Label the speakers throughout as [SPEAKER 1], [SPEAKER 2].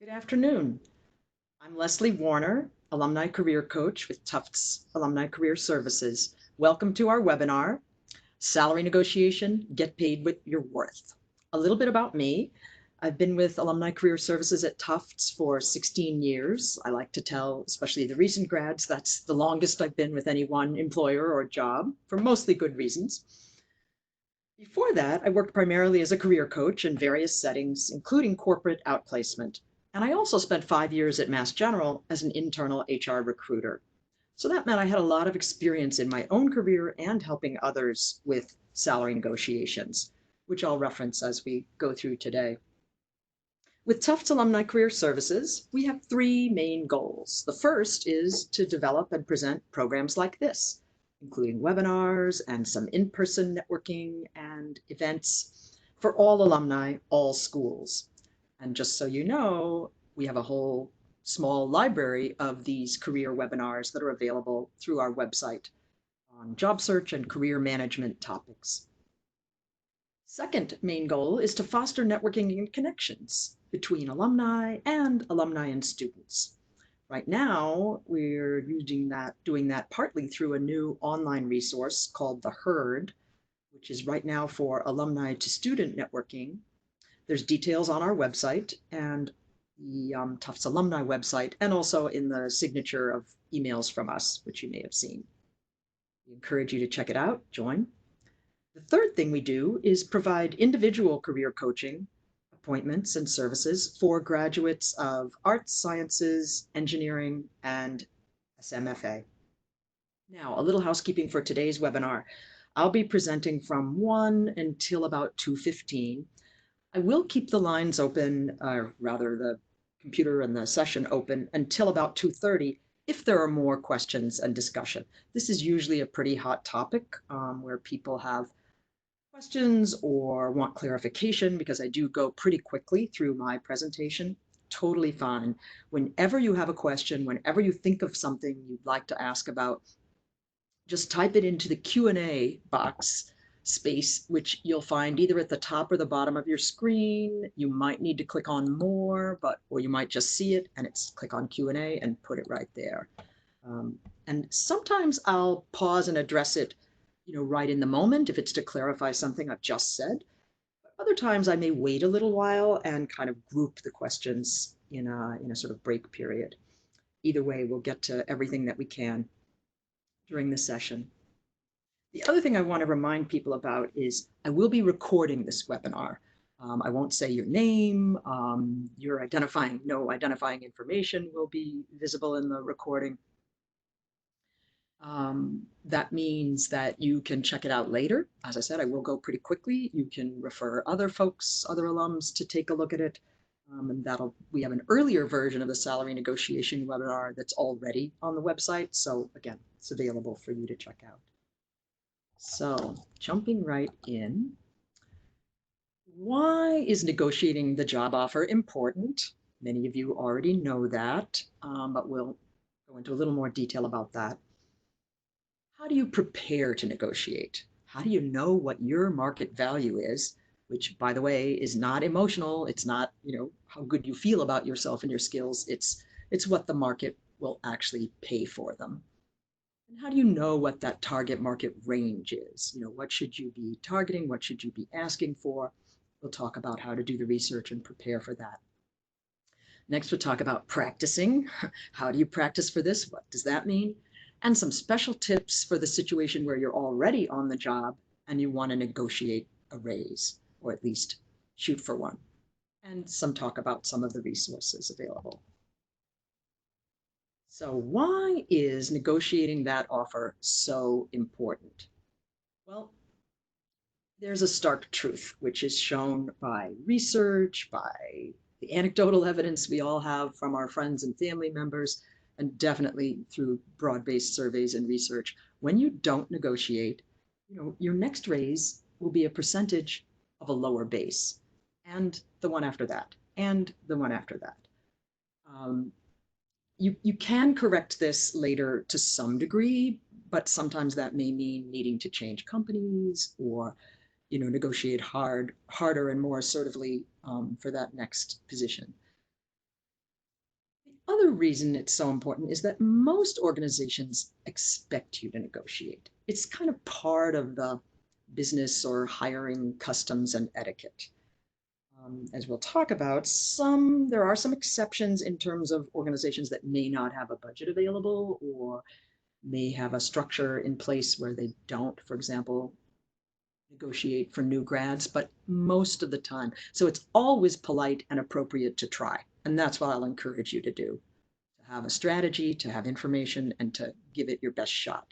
[SPEAKER 1] Good afternoon. I'm Leslie Warner, Alumni Career Coach with Tufts Alumni Career Services. Welcome to our webinar, Salary Negotiation, Get Paid What You're Worth. A little bit about me. I've been with Alumni Career Services at Tufts for 16 years. I like to tell, especially the recent grads, that's the longest I've been with any one employer or job, for mostly good reasons. Before that, I worked primarily as a career coach in various settings, including corporate outplacement. And I also spent 5 years at Mass General as an internal HR recruiter. So that meant I had a lot of experience in my own career and helping others with salary negotiations, which I'll reference as we go through today. With Tufts Alumni Career Services, we have three main goals. The first is to develop and present programs like this, including webinars and some in-person networking and events for all alumni, all schools. And just so you know, we have a whole small library of these career webinars that are available through our website on job search and career management topics. Second main goal is to foster networking and connections between alumni and students. Right now, we're doing that partly through a new online resource called The Herd, which is right now for alumni to student networking. There's details on our website and the Tufts Alumni website, and also in the signature of emails from us, which you may have seen. We encourage you to check it out, join. The third thing we do is provide individual career coaching appointments and services for graduates of arts, sciences, engineering, and SMFA. Now, a little housekeeping for today's webinar. I'll be presenting from 1 until about 2:15. I will keep the lines open, or rather the computer and the session open until about 2:30 if there are more questions and discussion. This is usually a pretty hot topic where people have questions or want clarification, because I do go pretty quickly through my presentation. Totally fine. Whenever you have a question, whenever you think of something you'd like to ask about, just type it into the Q&A box space, which you'll find either at the top or the bottom of your screen. You might need to click on more, or you might just see it and it's click on Q&A and put it right there. And sometimes I'll pause and address it, right in the moment if it's to clarify something I've just said. But other times I may wait a little while and kind of group the questions in a sort of break period. Either way, we'll get to everything that we can during the session. The other thing I want to remind people about is I will be recording this webinar. I won't say your name, your no identifying information will be visible in the recording. That means that you can check it out later. As I said, I will go pretty quickly. You can refer other folks, other alums to take a look at it. And we have an earlier version of the salary negotiation webinar that's already on the website. So again, it's available for you to check out. So jumping right in, why is negotiating the job offer important? Many of you already know that, but we'll go into a little more detail about that. How do you prepare to negotiate? How do you know what your market value is? Which, by the way, is not emotional. It's not, how good you feel about yourself and your skills. It's what the market will actually pay for them. And how do you know what that target market range is? What should you be targeting? What should you be asking for? We'll talk about how to do the research and prepare for that. Next, we'll talk about practicing. How do you practice for this? What does that mean? And some special tips for the situation where you're already on the job and you want to negotiate a raise, or at least shoot for one. And some talk about some of the resources available. So why is negotiating that offer so important? Well, there's a stark truth, which is shown by research, by the anecdotal evidence we all have from our friends and family members, and definitely through broad-based surveys and research. When you don't negotiate, your next raise will be a percentage of a lower base, and the one after that, and the one after that. You can correct this later to some degree, but sometimes that may mean needing to change companies or negotiate harder and more assertively for that next position. other reason it's so important is that most organizations expect you to negotiate. It's kind of part of the business or hiring customs and etiquette. As we'll talk about, there are some exceptions in terms of organizations that may not have a budget available or may have a structure in place where they don't, for example, negotiate for new grads, but most of the time. So it's always polite and appropriate to try. And that's what I'll encourage you to do, to have a strategy, to have information, and to give it your best shot.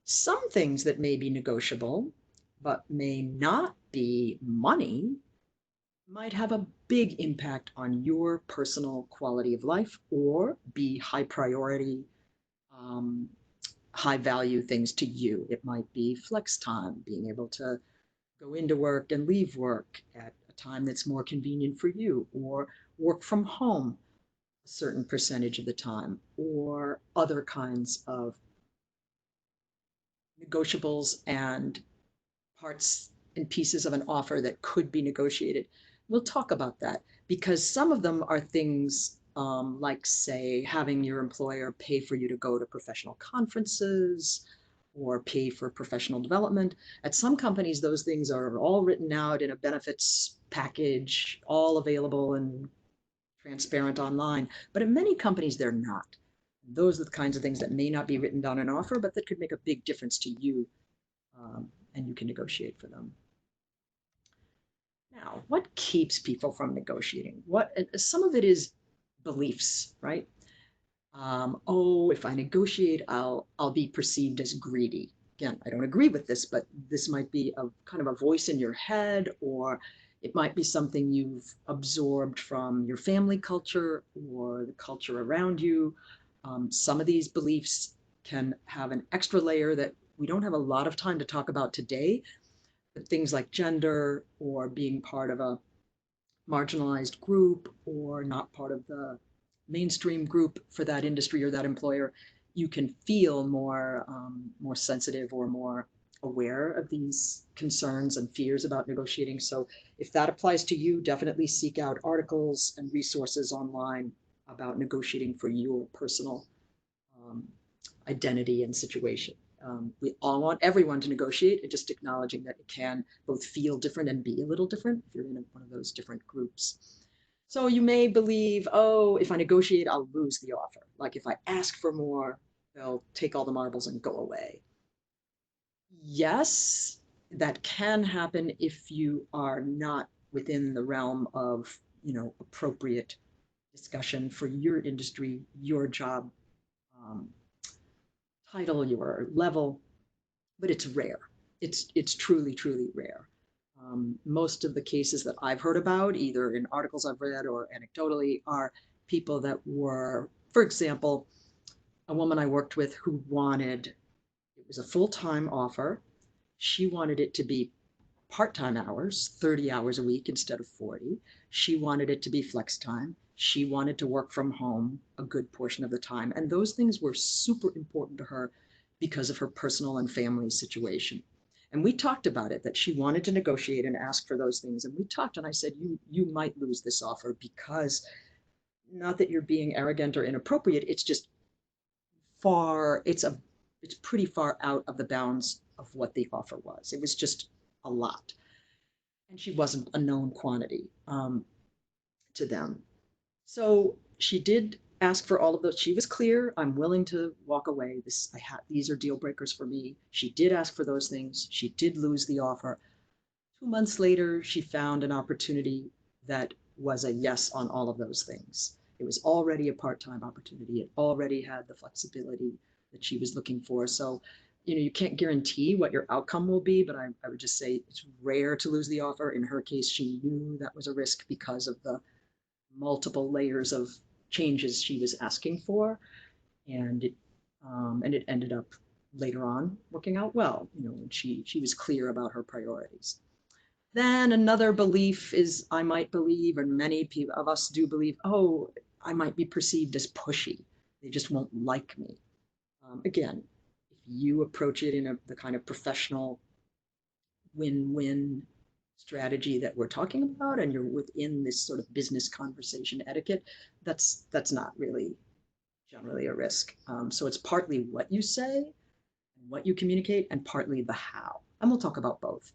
[SPEAKER 1] Some things that may be negotiable, but may not be money, might have a big impact on your personal quality of life or be high priority, um, high value things to you. It might be flex time, being able to go into work and leave work at a time that's more convenient for you, or work from home a certain percentage of the time, or other kinds of negotiables and parts and pieces of an offer that could be negotiated. We'll talk about that because some of them are things like, say, having your employer pay for you to go to professional conferences or pay for professional development. At some companies, those things are all written out in a benefits package, all available and transparent online. But in many companies, they're not. Those are the kinds of things that may not be written down in an offer, but that could make a big difference to you, and you can negotiate for them. Now, what keeps people from negotiating? Some of it is beliefs, right? Oh, if I negotiate, I'll be perceived as greedy. Again, I don't agree with this, but this might be a kind of a voice in your head, or it might be something you've absorbed from your family culture or the culture around you. Some of these beliefs can have an extra layer that we don't have a lot of time to talk about today, but things like gender or being part of a marginalized group or not part of the mainstream group for that industry or that employer, you can feel more sensitive or more aware of these concerns and fears about negotiating. So if that applies to you, definitely seek out articles and resources online about negotiating for your personal um, identity and situation. We all want everyone to negotiate, and just acknowledging that it can both feel different and be a little different if you're in one of those different groups. So you may believe, oh, if I negotiate, I'll lose the offer. Like if I ask for more, they'll take all the marbles and go away. Yes, that can happen if you are not within the realm of, appropriate discussion for your industry, your job um, title, your level, but it's rare. It's truly, truly rare. Most of the cases that I've heard about, either in articles I've read or anecdotally, are people that were, for example, a woman I worked with who it was a full-time offer. She wanted it to be part-time hours, 30 hours a week instead of 40. She wanted it to be flex time. She wanted to work from home a good portion of the time. And those things were super important to her because of her personal and family situation. And we talked about it, that she wanted to negotiate and ask for those things. And we talked, and I said, you might lose this offer because, not that you're being arrogant or inappropriate, it's just it's pretty far out of the bounds of what the offer was. It was just a lot. And she wasn't a known quantity to them. So she did ask for all of those. She was clear, I'm willing to walk away. These are deal breakers for me. She did ask for those things. She did lose the offer. 2 months later, she found an opportunity that was a yes on all of those things. It was already a part-time opportunity. It already had the flexibility that she was looking for. So, you can't guarantee what your outcome will be, but I would just say it's rare to lose the offer. In her case, she knew that was a risk because of the multiple layers of changes she was asking for, and it ended up later on working out well. When she was clear about her priorities. Then another belief is, I might believe, and many people of us do believe, oh, I might be perceived as pushy. They just won't like me. Again, if you approach it in the kind of professional win-win strategy that we're talking about and you're within this sort of business conversation etiquette, that's not really generally a risk. So it's partly what you say and what you communicate and partly the how. And we'll talk about both.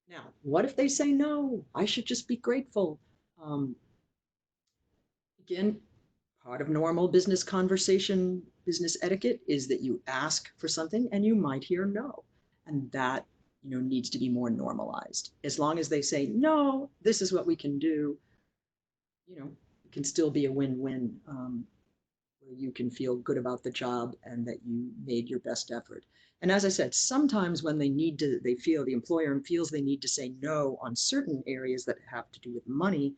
[SPEAKER 1] Now, what if they say, no, I should just be grateful? Again, part of normal business conversation, business etiquette is that you ask for something and you might hear no. And that, needs to be more normalized. As long as they say, no, this is what we can do, it can still be a win-win, where you can feel good about the job and that you made your best effort. And as I said, sometimes when the employer feels they need to say no on certain areas that have to do with money,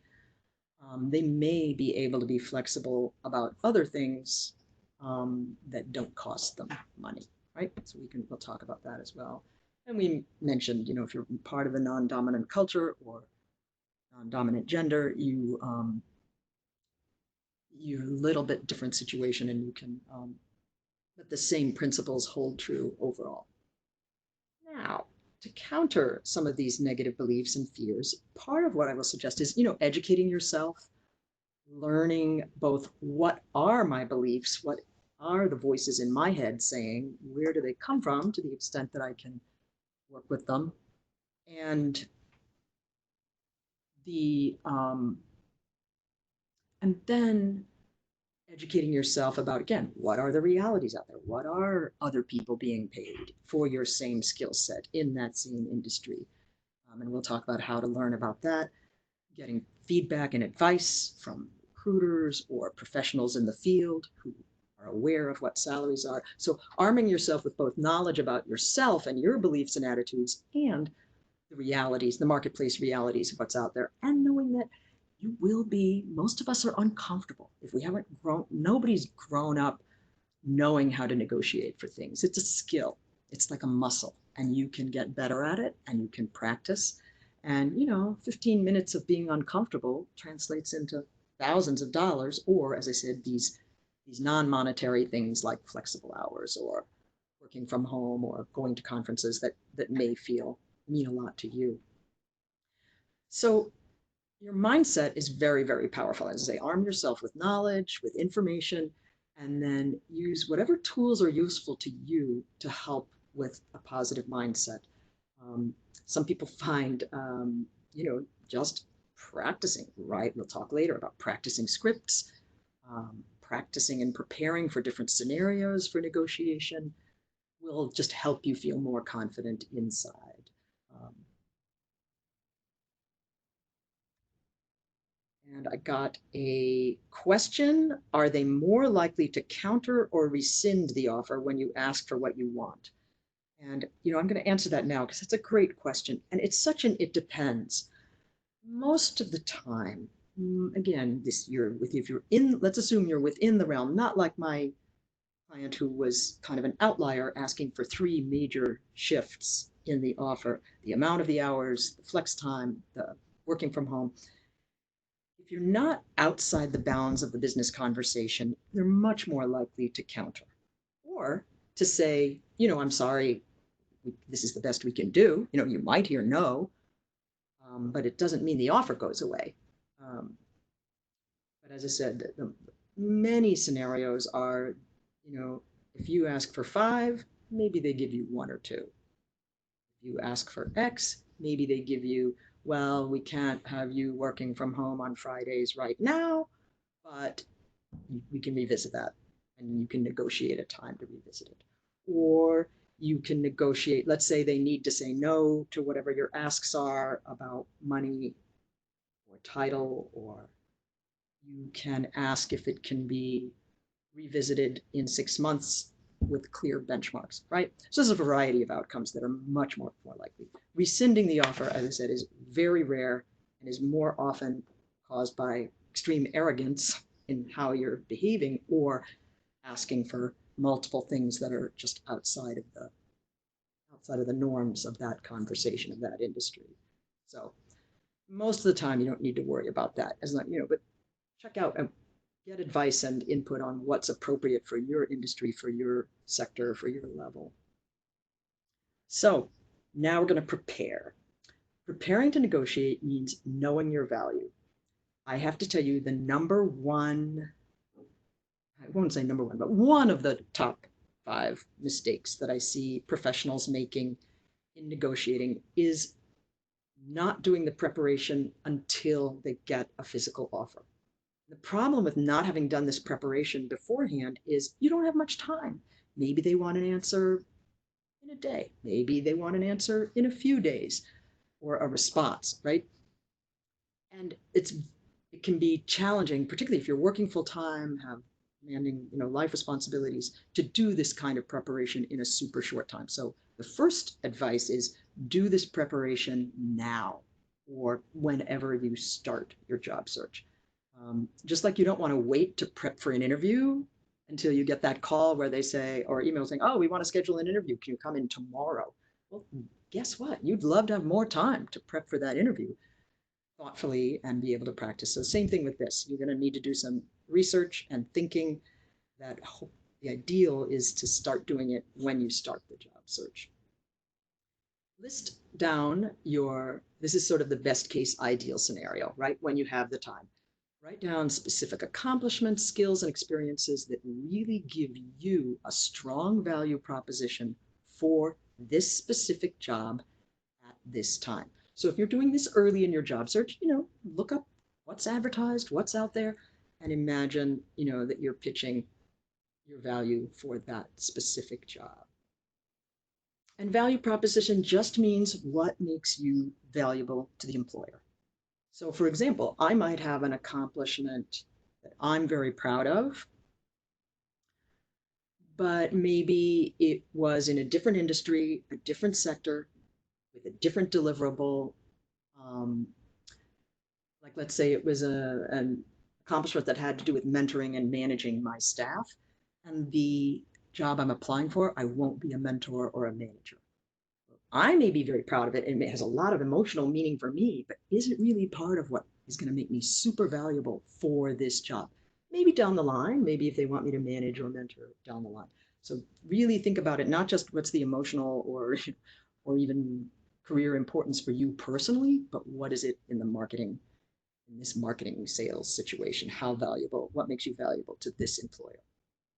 [SPEAKER 1] they may be able to be flexible about other things that don't cost them money, right? So we'll talk about that as well. And we mentioned, if you're part of a non-dominant culture or non-dominant gender, you a little bit different situation, and you can, but the same principles hold true overall. Now, to counter some of these negative beliefs and fears, part of what I will suggest is, educating yourself, learning both what are my beliefs, what are the voices in my head saying, where do they come from, to the extent that I can work with them, and then educating yourself about, again, what are the realities out there? What are other people being paid for your same skill set in that same industry? And we'll talk about how to learn about that, getting feedback and advice from recruiters or professionals in the field who are aware of what salaries are. So arming yourself with both knowledge about yourself and your beliefs and attitudes and the realities, the marketplace realities of what's out there, and knowing that most of us are uncomfortable. If we haven't nobody's grown up knowing how to negotiate for things. It's a skill. It's like a muscle, and you can get better at it and you can practice. And, 15 minutes of being uncomfortable translates into thousands of dollars, or, as I said, these non-monetary things like flexible hours or working from home or going to conferences that may mean a lot to you. So your mindset is very, very powerful. As I say, arm yourself with knowledge, with information, and then use whatever tools are useful to you to help with a positive mindset. Some people find, just practicing, right? We'll talk later about practicing scripts, practicing and preparing for different scenarios for negotiation will just help you feel more confident inside. And I got a question. Are they more likely to counter or rescind the offer when you ask for what you want? And, I'm going to answer that now because it's a great question. And it's such an it depends. Most of the time, again, if you're in, let's assume you're within the realm, not like my client who was kind of an outlier asking for 3 major shifts in the offer, the amount of the hours, the flex time, the working from home. If you're not outside the bounds of the business conversation, they're much more likely to counter or to say, I'm sorry, this is the best we can do. You might hear no, but it doesn't mean the offer goes away. But as I said, many scenarios are, if you ask for 5, maybe they give you 1 or 2. If you ask for X, maybe they give you, well, we can't have you working from home on Fridays right now, but we can revisit that, and you can negotiate a time to revisit it. Or you can negotiate, let's say they need to say no to whatever your asks are about money or title, or you can ask if it can be revisited in 6 months with clear benchmarks, right? So there's a variety of outcomes that are much more likely. Rescinding the offer, as I said, is very rare and is more often caused by extreme arrogance in how you're behaving or asking for multiple things that are just outside of the norms of that conversation, of that industry. So most of the time, you don't need to worry about that. But check out and get advice and input on what's appropriate for your industry, for your sector, for your level. So now we're going to prepare. Preparing to negotiate means knowing your value. I have to tell you the number one, I won't say number one, but one of the top 5 mistakes that I see professionals making in negotiating is not doing the preparation until they get a physical offer. The problem with not having done this preparation beforehand is you don't have much time. Maybe they want an answer in a day. Maybe they want an answer in a few days or a response, right? And it can be challenging, particularly if you're working full time, have demanding, life responsibilities, to do this kind of preparation in a super short time. So the first advice is do this preparation now or whenever you start your job search. Just like you don't want to wait to prep for an interview until you get that call where they say, or email saying, oh, we want to schedule an interview. Can you come in tomorrow? Well, guess what? You'd love to have more time to prep for that interview thoughtfully and be able to practice. So same thing with this. You're going to need to do some research and thinking. That the ideal is to start doing it when you start the job search. List down this is sort of the best case ideal scenario, right? When you have the time. Write down specific accomplishments, skills, and experiences that really give you a strong value proposition for this specific job at this time. So if you're doing this early in your job search, look up what's advertised, what's out there, and imagine, that you're pitching your value for that specific job. And value proposition just means what makes you valuable to the employer. So for example, I might have an accomplishment that I'm very proud of, but maybe it was in a different industry, a different sector, with a different deliverable. Like let's say it was an accomplishment that had to do with mentoring and managing my staff. And the job I'm applying for, I won't be a mentor or a manager. I may be very proud of it and it has a lot of emotional meaning for me, but is it really part of what is going to make me super valuable for this job? Maybe down the line, maybe if they want me to manage or mentor down the line. So really think about it, not just what's the emotional or even career importance for you personally, but what is it in this marketing sales situation? How valuable, what makes you valuable to this employer?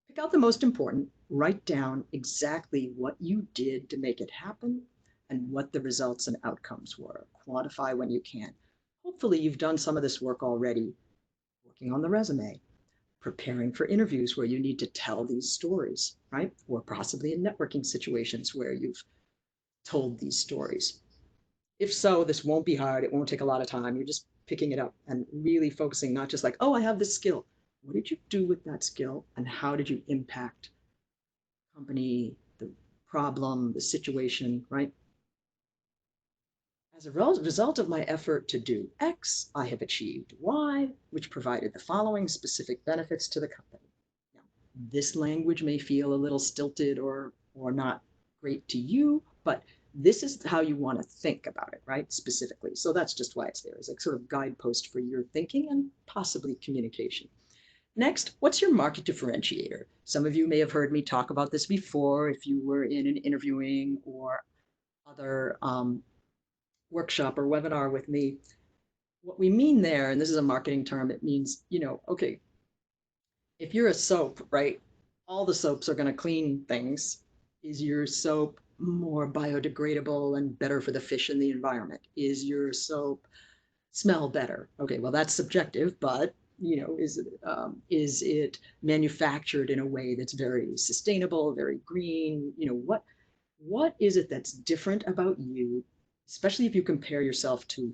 [SPEAKER 1] Pick out the most important, write down exactly what you did to make it happen and what the results and outcomes were. Quantify when you can. Hopefully you've done some of this work already, working on the resume, preparing for interviews where you need to tell these stories, right? Or possibly in networking situations where you've told these stories. If so, this won't be hard. It won't take a lot of time. You're just picking it up and really focusing, not just like, oh, I have this skill. What did you do with that skill and how did you impact the company, the problem, the situation, right? As a result of my effort to do X, I have achieved Y, which provided the following specific benefits to the company. Now, this language may feel a little stilted or not great to you, but this is how you want to think about it, right? Specifically. So that's just why it's there as a sort of guidepost for your thinking and possibly communication. Next, what's your market differentiator? Some of you may have heard me talk about this before if you were in an interviewing or other workshop or webinar with me. What we mean there, and this is a marketing term, it means, okay, if you're a soap, right, all the soaps are going to clean things. Is your soap more biodegradable and better for the fish in the environment? Is your soap smell better? Okay, well, that's subjective, but is it manufactured in a way that's very sustainable, very green? What is it that's different about you, especially if you compare yourself to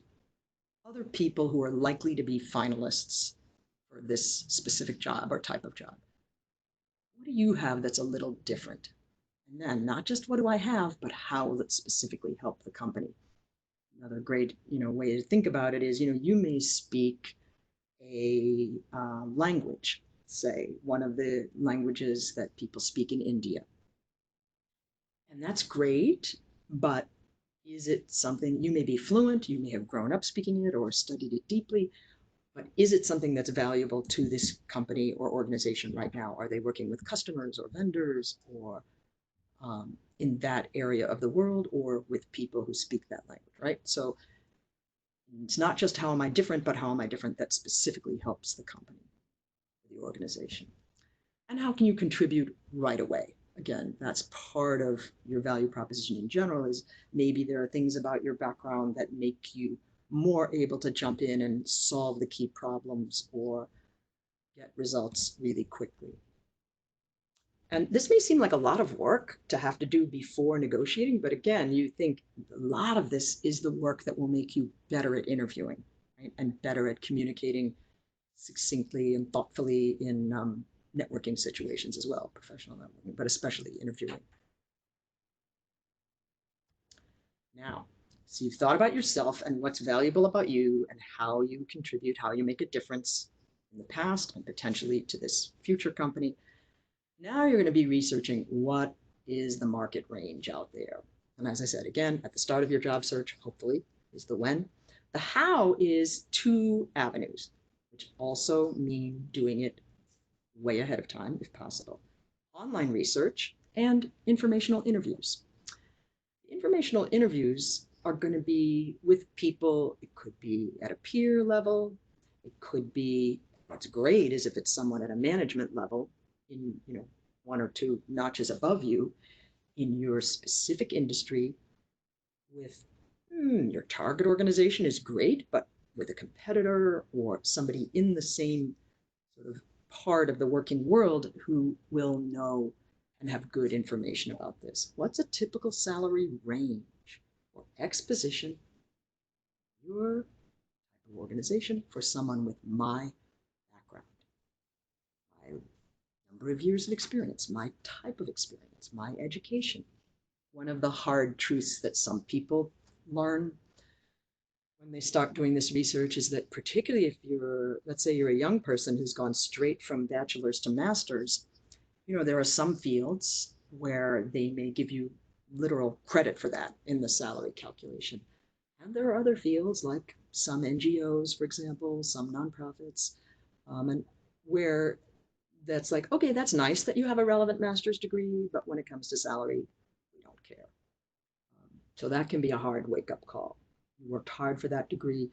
[SPEAKER 1] other people who are likely to be finalists for this specific job or type of job? What do you have that's a little different? And then not just what do I have, but how will it specifically help the company? Another great, way to think about it is, you may speak a language, say one of the languages that people speak in India. And that's great, but is it something you may be fluent, you may have grown up speaking it or studied it deeply, but is it something that's valuable to this company or organization right now? Are they working with customers or vendors or in that area of the world or with people who speak that language, right? So It's not just how am I different, but how am I different that specifically helps the company, the organization. And how can you contribute right away? Again, that's part of your value proposition in general, is maybe there are things about your background that make you more able to jump in and solve the key problems or get results really quickly. And this may seem like a lot of work to have to do before negotiating, but again, you think a lot of this is the work that will make you better at interviewing, right? And better at communicating succinctly and thoughtfully in networking situations as well, professional networking, but especially interviewing. Now, so you've thought about yourself and what's valuable about you and how you contribute, how you make a difference in the past and potentially to this future company. Now you're going to be researching what is the market range out there. And as I said, again, at the start of your job search, hopefully, is the when. The how is 2 avenues, which also mean doing it way ahead of time, if possible. Online research and informational interviews. Informational interviews are going to be with people, it could be at a peer level, it could be, what's great is if it's someone at a management level in, 1 or 2 notches above you in your specific industry with your target organization is great, but with a competitor or somebody in the same sort of part of the working world who will know and have good information about this. What's a typical salary range or exposition, your type of organization for someone with my background, my number of years of experience, my type of experience, my education? One of the hard truths that some people learn when they start doing this research is that, particularly if you're, let's say you're a young person who's gone straight from bachelor's to master's, there are some fields where they may give you literal credit for that in the salary calculation. And there are other fields like some NGOs, for example, some nonprofits, and where that's like, okay, that's nice that you have a relevant master's degree, but when it comes to salary, we don't care. So that can be a hard wake-up call. You worked hard for that degree,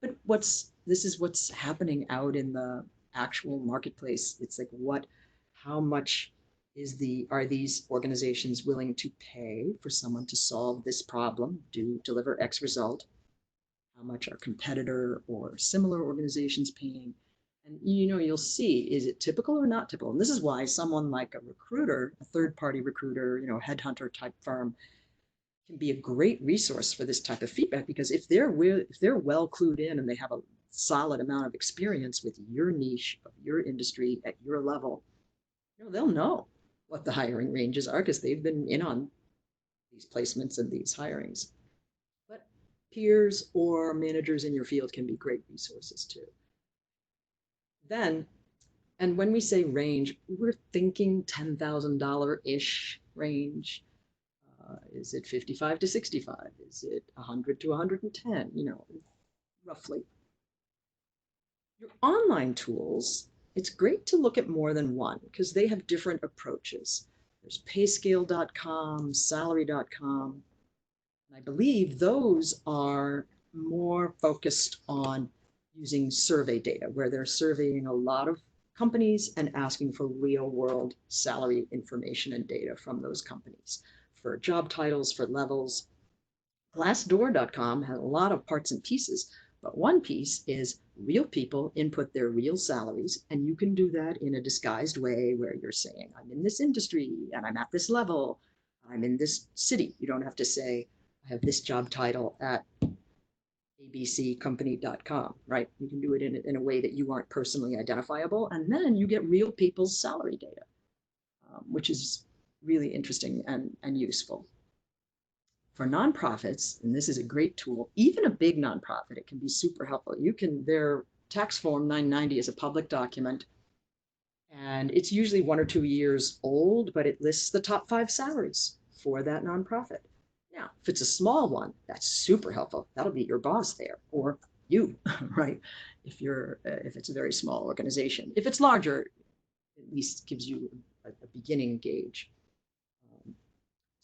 [SPEAKER 1] but this is what's happening out in the actual marketplace. It's like, how much are these organizations willing to pay for someone to solve this problem, deliver X result? How much are competitor or similar organizations paying? And you'll see, is it typical or not typical? And this is why someone like a recruiter, a third-party recruiter, headhunter type firm, can be a great resource for this type of feedback, because if they're well clued in and they have a solid amount of experience with your niche of your industry at your level, they'll know what the hiring ranges are because they've been in on these placements and these hirings. But peers or managers in your field can be great resources too. Then, and when we say range, we're thinking $10,000-ish range. Is it 55 to 65? Is it 100 to 110? Roughly. Your online tools, it's great to look at more than one because they have different approaches. There's payscale.com, salary.com. And I believe those are more focused on using survey data, where they're surveying a lot of companies and asking for real world salary information and data from those companies for job titles, for levels. Glassdoor.com has a lot of parts and pieces, but one piece is real people input their real salaries, and you can do that in a disguised way where you're saying, I'm in this industry and I'm at this level, I'm in this city. You don't have to say, I have this job title at abccompany.com, right? You can do it in a way that you aren't personally identifiable, and then you get real people's salary data, which is really interesting and useful. For nonprofits, and this is a great tool, even a big nonprofit, it can be super helpful. Their tax form 990 is a public document, and it's usually 1 or 2 years old, but it lists the top 5 salaries for that nonprofit. Now, if it's a small one, that's super helpful. That'll be your boss there, or you, right? If it's a very small organization. If it's larger, at least gives you a beginning gauge.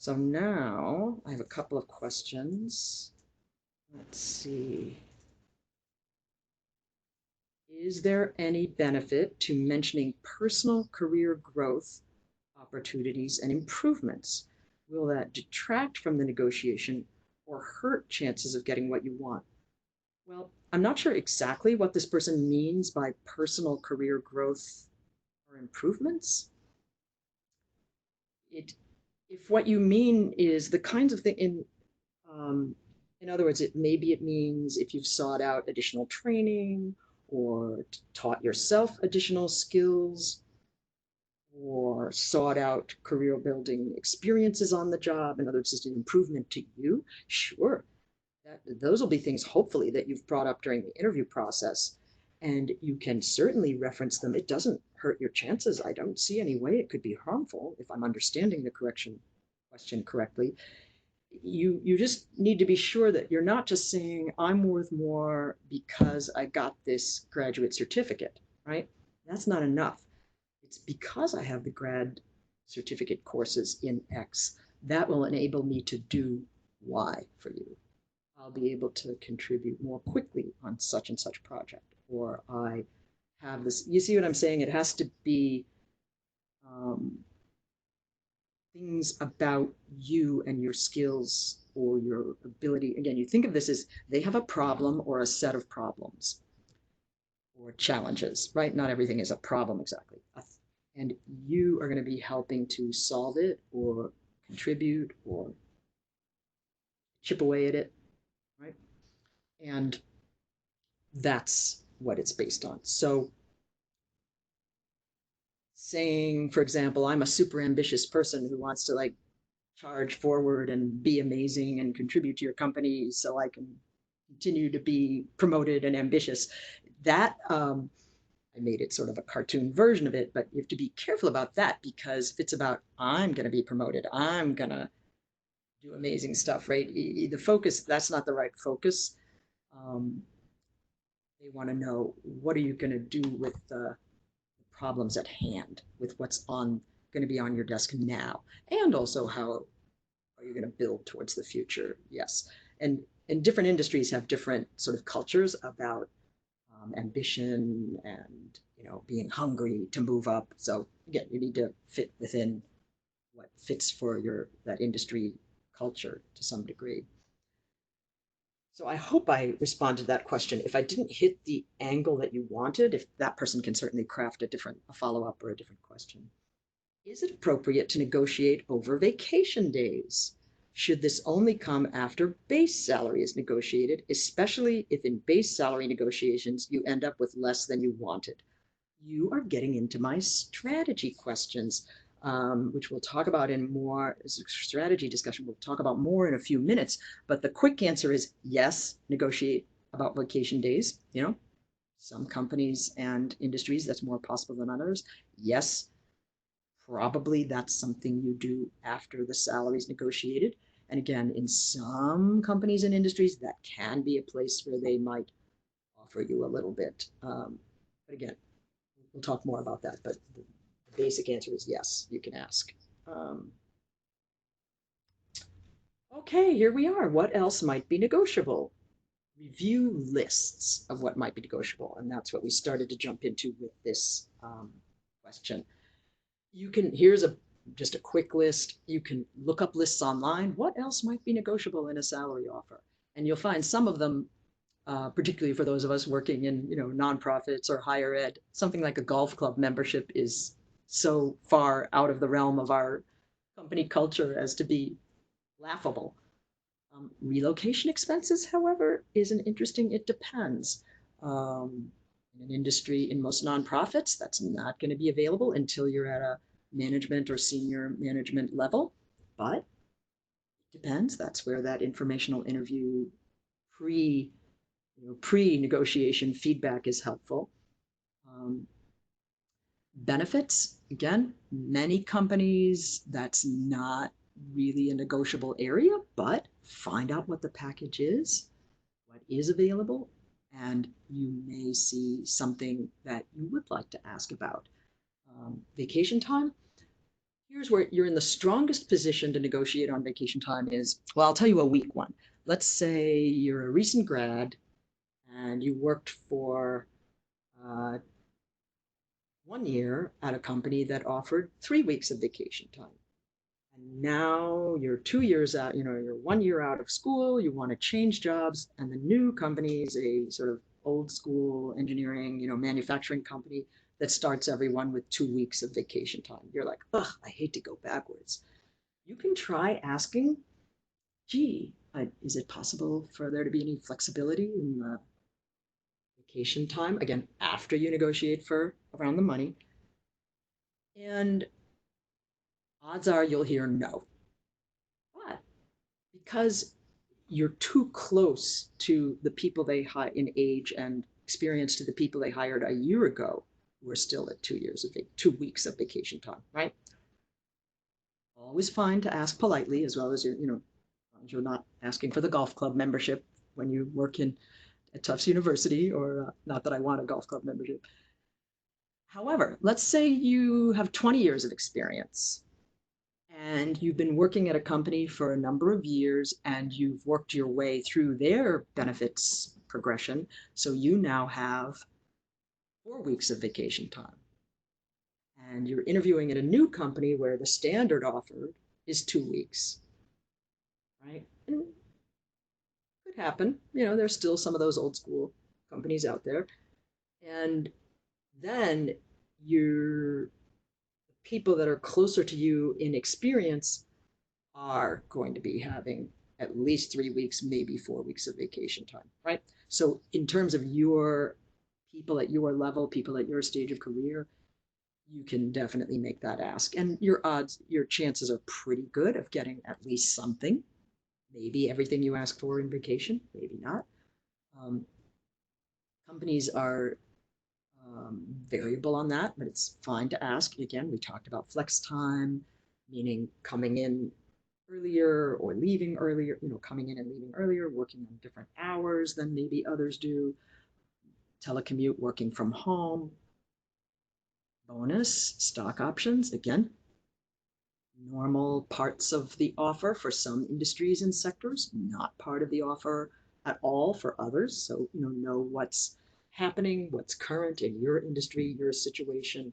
[SPEAKER 1] So now I have a couple of questions. Let's see. Is there any benefit to mentioning personal career growth opportunities and improvements? Will that detract from the negotiation or hurt chances of getting what you want? Well, I'm not sure exactly what this person means by personal career growth or improvements. If what you mean is the kinds of thing in other words, maybe it means if you've sought out additional training or taught yourself additional skills or sought out career building experiences on the job. In other words, just an improvement to you. Sure, those will be things hopefully that you've brought up during the interview process, and you can certainly reference them. It doesn't hurt your chances. I don't see any way it could be harmful if I'm understanding the question correctly. You just need to be sure that you're not just saying I'm worth more because I got this graduate certificate, right? That's not enough. It's because I have the grad certificate courses in X that will enable me to do Y for you. I'll be able to contribute more quickly on such and such project, or I have this. You see what I'm saying? It has to be things about you and your skills or your ability. Again, you think of this as they have a problem or a set of problems or challenges, right? Not everything is a problem exactly. And you are going to be helping to solve it or contribute or chip away at it, right? And that's what it's based on. So saying, for example, I'm a super ambitious person who wants to like charge forward and be amazing and contribute to your company so I can continue to be promoted and ambitious. That I made it sort of a cartoon version of it, but you have to be careful about that because if it's about I'm going to be promoted, I'm going to do amazing stuff, right? The focus, that's not the right focus. They want to know what are you going to do with the problems at hand, with what's on going to be on your desk now, and also how are you going to build towards the future? Yes. And different industries have different sort of cultures about ambition and being hungry to move up. So again, you need to fit within what fits for that industry culture to some degree. So I hope I responded to that question. If I didn't hit the angle that you wanted, if that person can certainly craft a follow-up or a different question. Is it appropriate to negotiate over vacation days? Should this only come after base salary is negotiated, especially if in base salary negotiations you end up with less than you wanted? You are getting into my strategy questions, which we'll talk about in more strategy discussion. We'll talk about more in a few minutes. But the quick answer is yes, negotiate about vacation days. Some companies and industries that's more possible than others. Yes, probably that's something you do after the salary is negotiated. And again, in some companies and industries, that can be a place where they might offer you a little bit. But again, we'll talk more about that. But the basic answer is yes, you can ask. Okay, here we are. What else might be negotiable? Review lists of what might be negotiable. And that's what we started to jump into with this question. Here's just a quick list. You can look up lists online. What else might be negotiable in a salary offer? And you'll find some of them, particularly for those of us working in nonprofits or higher ed, something like a golf club membership is so far out of the realm of our company culture as to be laughable. Relocation expenses, however, is an interesting, it depends. In an industry, in most nonprofits, that's not going to be available until you're at a management or senior management level, but it depends. That's where that informational interview pre-negotiation feedback is helpful. Benefits, again, many companies, that's not really a negotiable area, but find out what the package is, what is available, and you may see something that you would like to ask about. Vacation time, here's where you're in the strongest position to negotiate on vacation time is, well, I'll tell you a weak one. Let's say you're a recent grad and you worked for uh, 1 year at a company that offered 3 weeks of vacation time. And now you're 2 years out, you're 1 year out of school, you want to change jobs, and the new company is a sort of old school engineering, manufacturing company that starts everyone with 2 weeks of vacation time. You're like, ugh, I hate to go backwards. You can try asking, gee, is it possible for there to be any flexibility in the vacation time? Again, after you negotiate for around the money. And odds are you'll hear no. But because you're too close to the people they hire in age and experience to the people they hired a year ago who are still at 2 years of 2 weeks of vacation time, right? Always fine to ask politely, as well as you're not asking for the golf club membership when you work at Tufts University, or not that I want a golf club membership. However, let's say you have 20 years of experience and you've been working at a company for a number of years and you've worked your way through their benefits progression. So you now have 4 weeks of vacation time. And you're interviewing at a new company where the standard offered is 2 weeks, right? And it could happen. There's still some of those old school companies out there. And then your people that are closer to you in experience are going to be having at least 3 weeks, maybe 4 weeks of vacation time, right? So in terms of your people at your level, people at your stage of career, you can definitely make that ask. And your chances are pretty good of getting at least something. Maybe everything you ask for in vacation, maybe not. Um, Companies are variable on that, but it's fine to ask. Again, we talked about flex time, meaning coming in earlier or leaving earlier, coming in and leaving earlier, working on different hours than maybe others do, telecommute, working from home, bonus, stock options, again, normal parts of the offer for some industries and sectors, not part of the offer at all for others. So, know what's happening, what's current in your industry, your situation.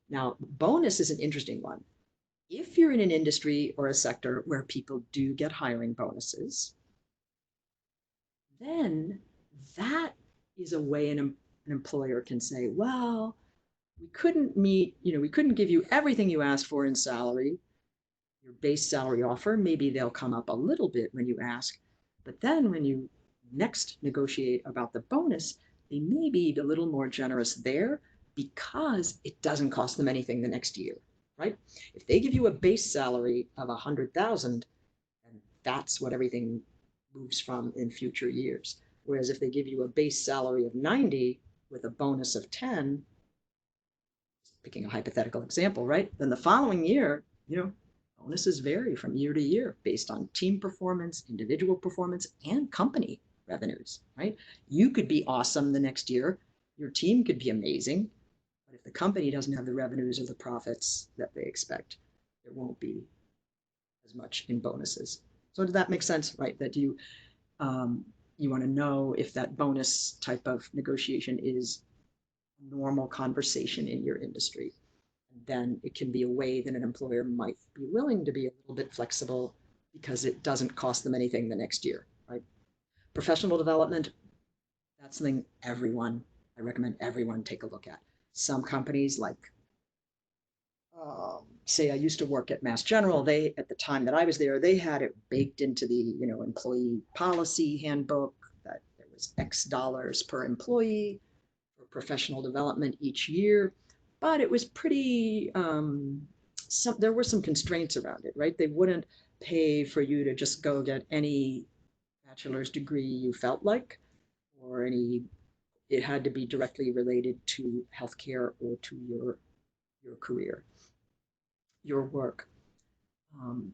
[SPEAKER 1] Now, bonus is an interesting one. If you're in an industry or a sector where people do get hiring bonuses, then that is a way an employer can say, well, we couldn't give you everything you asked for in salary, your base salary offer. Maybe they'll come up a little bit when you ask, but then when you next negotiate about the bonus, they may be a little more generous there because it doesn't cost them anything the next year, right? If they give you a base salary of 100,000, and that's what everything moves from in future years. Whereas if they give you a base salary of 90 with a bonus of 10, picking a hypothetical example, right? Then the following year, bonuses vary from year to year based on team performance, individual performance, and company revenues, right? You could be awesome the next year. Your team could be amazing. But if the company doesn't have the revenues or the profits that they expect, there won't be as much in bonuses. So does that make sense, right? That you want to know if that bonus type of negotiation is normal conversation in your industry. And then it can be a way that an employer might be willing to be a little bit flexible because it doesn't cost them anything the next year, right? Professional development, that's something I recommend everyone take a look at. Some companies like say I used to work at Mass General, at the time that I was there, they had it baked into the employee policy handbook that there was X dollars per employee for professional development each year, but it was pretty there were some constraints around it, right? They wouldn't pay for you to just go get any bachelor's degree you felt like, or it had to be directly related to healthcare or to your career, your work. You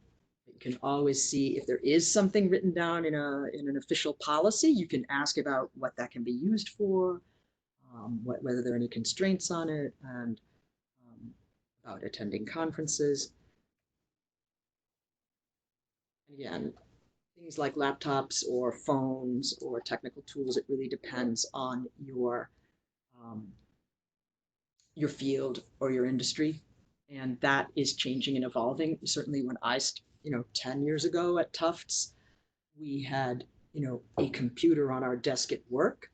[SPEAKER 1] can always see if there is something written down in an official policy. You can ask about what that can be used for, whether there are any constraints on it, and about attending conferences. Again, things like laptops or phones or technical tools, it really depends on your your field or your industry. And that is changing and evolving. Certainly when 10 years ago at Tufts, we had, a computer on our desk at work.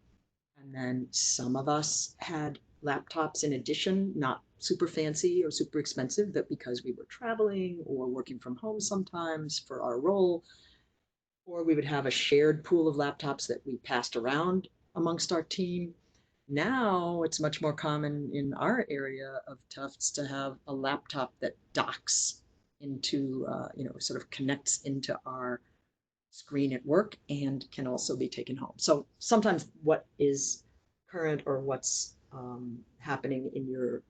[SPEAKER 1] And then some of us had laptops in addition, not super fancy or super expensive, that because we were traveling or working from home sometimes for our role, or we would have a shared pool of laptops that we passed around amongst our team. Now it's much more common in our area of Tufts to have a laptop that docks into, sort of connects into our screen at work and can also be taken home. So sometimes what is current or what's happening in your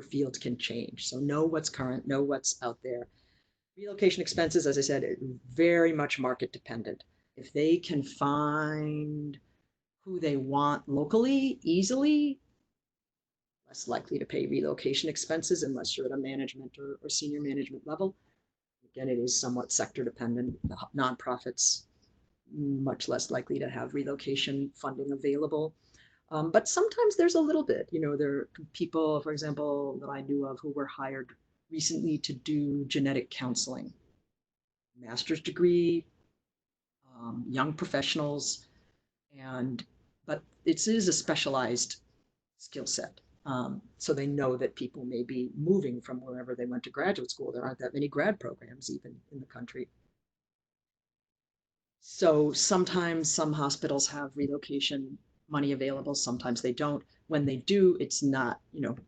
[SPEAKER 1] field can change. So know what's current, know what's out there. Relocation expenses, as I said, are very much market dependent. If they can find who they want locally easily, less likely to pay relocation expenses unless you're at a management or senior management level. Again, it is somewhat sector dependent. Nonprofits, much less likely to have relocation funding available. But sometimes there's a little bit, there are people, for example, that I knew of who were hired recently to do genetic counseling, master's degree, young professionals, but it is a specialized skill set. So they know that people may be moving from wherever they went to graduate school. There aren't that many grad programs even in the country. So sometimes some hospitals have relocation money available, sometimes they don't. When they do, it's not,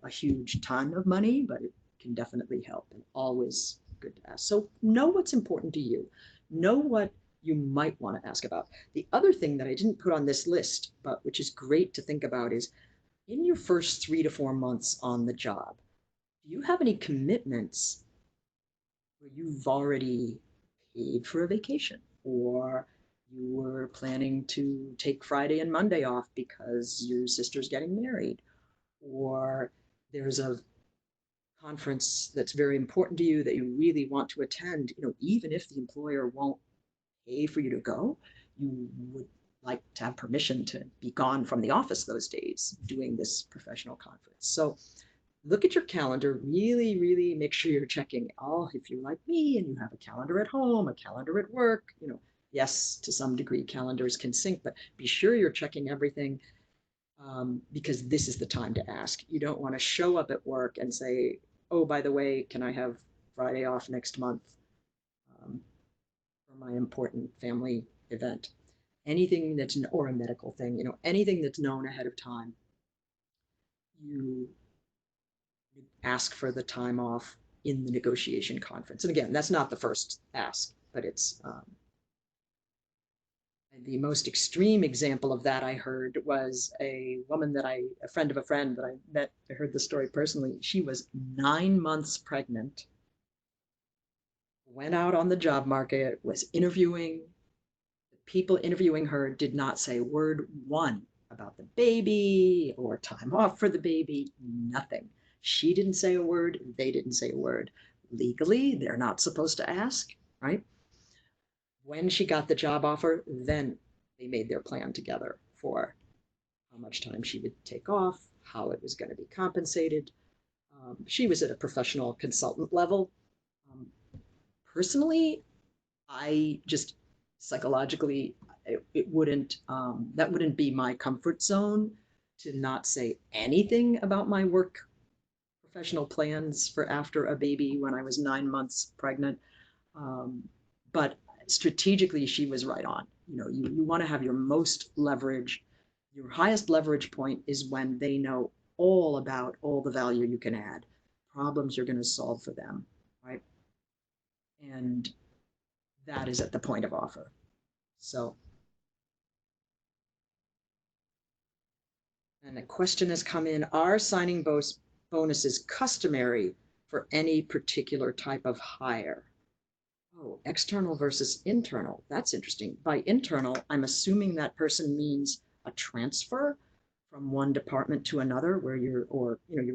[SPEAKER 1] a huge ton of money, but it can definitely help, and always good to ask. So know what's important to you. Know what you might want to ask about. The other thing that I didn't put on this list, but which is great to think about, is in your first 3 to 4 months on the job, do you have any commitments where you've already paid for a vacation, or you were planning to take Friday and Monday off because your sister's getting married, or there's a conference that's very important to you that you really want to attend, even if the employer won't pay for you to go, you would like to have permission to be gone from the office those days doing this professional conference. So look at your calendar, really, really make sure you're checking all, if you're like me and you have a calendar at home, a calendar at work, yes, to some degree calendars can sync, but be sure you're checking everything, because this is the time to ask. You don't want to show up at work and say, oh, by the way, can I have Friday off next month for my important family event? Anything that's, or a medical thing, anything that's known ahead of time, you ask for the time off in the negotiation conference. And again, that's not the first ask, but it's the most extreme example of that I heard was a woman a friend of a friend that I met. I heard the story personally. She was 9 months pregnant, went out on the job market, was interviewing. The people interviewing her did not say word one about the baby or time off for the baby, nothing. She didn't say a word, they didn't say a word. Legally, they're not supposed to ask, right? When she got the job offer, then they made their plan together for how much time she would take off, how it was going to be compensated. She was at a professional consultant level. Um, Personally, I just psychologically, it wouldn't, that wouldn't be my comfort zone to not say anything about my work professional plans for after a baby when I was 9 months pregnant. But strategically, she was right on. You want to have your most leverage. Your highest leverage point is when they know all about all the value you can add, problems you're going to solve for them, right? And that is at the point of offer. So, and a question has come in: are signing bonuses customary for any particular type of hire? Oh, external versus internal. That's interesting. By internal, I'm assuming that person means a transfer from one department to another, where you're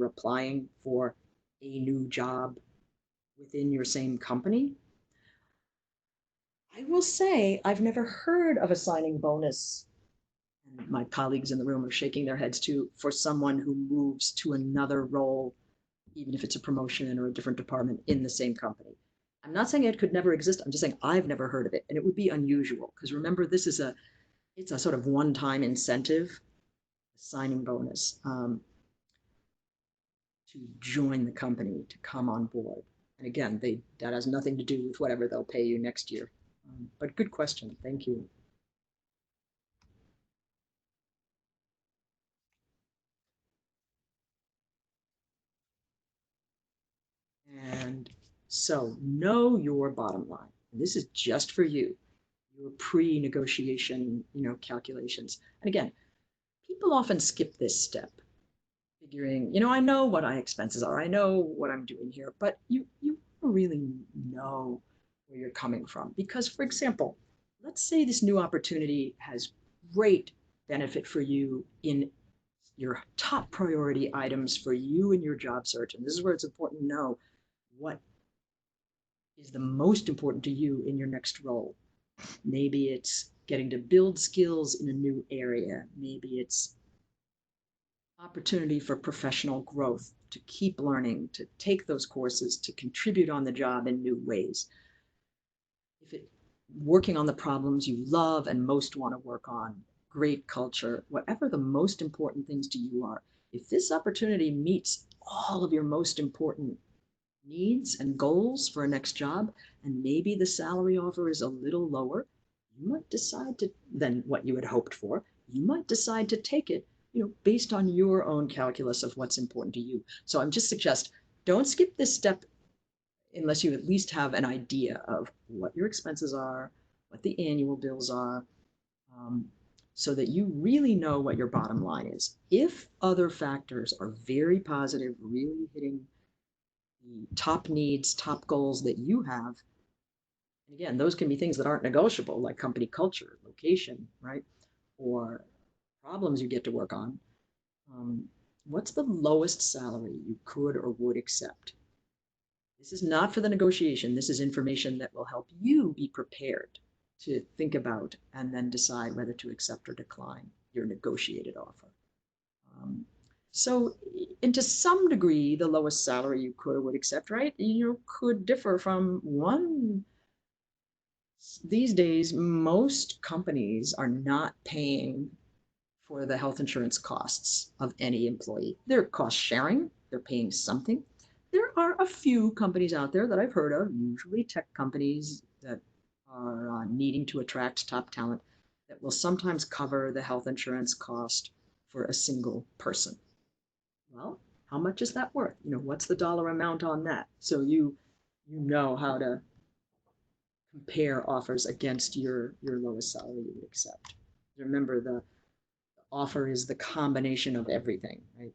[SPEAKER 1] applying for a new job within your same company. I will say I've never heard of a signing bonus, and my colleagues in the room are shaking their heads too, for someone who moves to another role, even if it's a promotion or a different department in the same company. I'm not saying it could never exist. I'm just saying I've never heard of it, and it would be unusual because remember, it's a sort of one-time incentive, signing bonus, to join the company, to come on board. And again, that has nothing to do with whatever they'll pay you next year. But good question. Thank you. And so know your bottom line. And this is just for you, your pre-negotiation, calculations. And again, people often skip this step, figuring, I know what my expenses are. I know what I'm doing here, but you really know where you're coming from. Because, for example, let's say this new opportunity has great benefit for you in your top priority items for you in your job search. And this is where it's important to know what is the most important to you in your next role. Maybe it's getting to build skills in a new area. Maybe it's opportunity for professional growth, to keep learning, to take those courses, to contribute on the job in new ways. If it working on the problems you love and most want to work on, great culture, whatever the most important things to you are, if this opportunity meets all of your most important needs and goals for a next job, and maybe the salary offer is a little lower, you might decide to, than what you had hoped for, you might decide to take it, based on your own calculus of what's important to you. So I'm just suggest, don't skip this step unless you at least have an idea of what your expenses are, what the annual bills are, so that you really know what your bottom line is. If other factors are very positive, really hitting the top needs, top goals that you have, and again, those can be things that aren't negotiable, like company culture, location, right? Or problems you get to work on. What's the lowest salary you could or would accept? This is not for the negotiation. This is information that will help you be prepared to think about and then decide whether to accept or decline your negotiated offer. So, and to some degree, the lowest salary you could or would accept, right, could differ from one. These days, most companies are not paying for the health insurance costs of any employee. They're cost sharing, they're paying something. There are a few companies out there that I've heard of, usually tech companies that are needing to attract top talent, that will sometimes cover the health insurance cost for a single person. Well, how much is that worth? What's the dollar amount on that? So you know how to compare offers against your lowest salary you would accept. Remember, the offer is the combination of everything, right?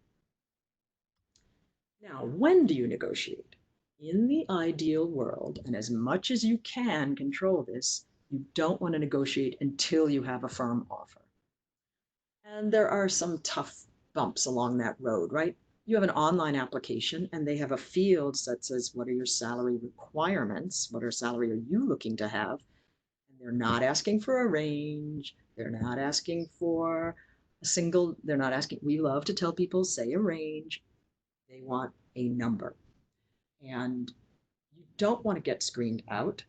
[SPEAKER 1] Now, when do you negotiate? In the ideal world, and as much as you can control this, you don't want to negotiate until you have a firm offer. And there are some tough bumps along that road, right? You have an online application and they have a field that says, what are your salary requirements? What salary are you looking to have? And they're not asking for a range. They're not asking for they're not asking, we love to tell people, say a range. They want a number. And you don't want to get screened out.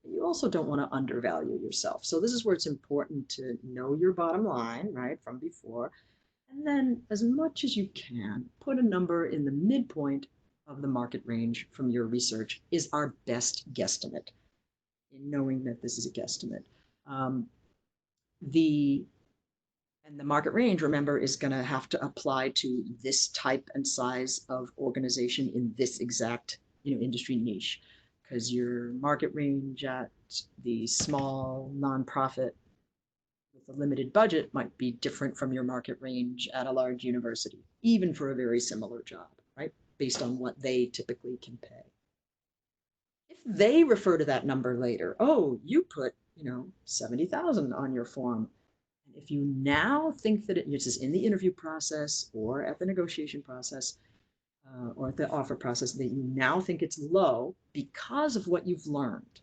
[SPEAKER 1] You also don't want to undervalue yourself. So this is where it's important to know your bottom line, right, from before. And then as much as you can, put a number in the midpoint of the market range from your research is our best guesstimate, in knowing that this is a guesstimate. The market range, remember, is going to have to apply to this type and size of organization in this exact industry niche, because your market range at the small nonprofit with a limited budget might be different from your market range at a large university, even for a very similar job, right? Based on what they typically can pay. If they refer to that number later, oh, you put 70,000 on your form. If you now think that this is in the interview process or at the negotiation process or at the offer process, that you now think it's low because of what you've learned,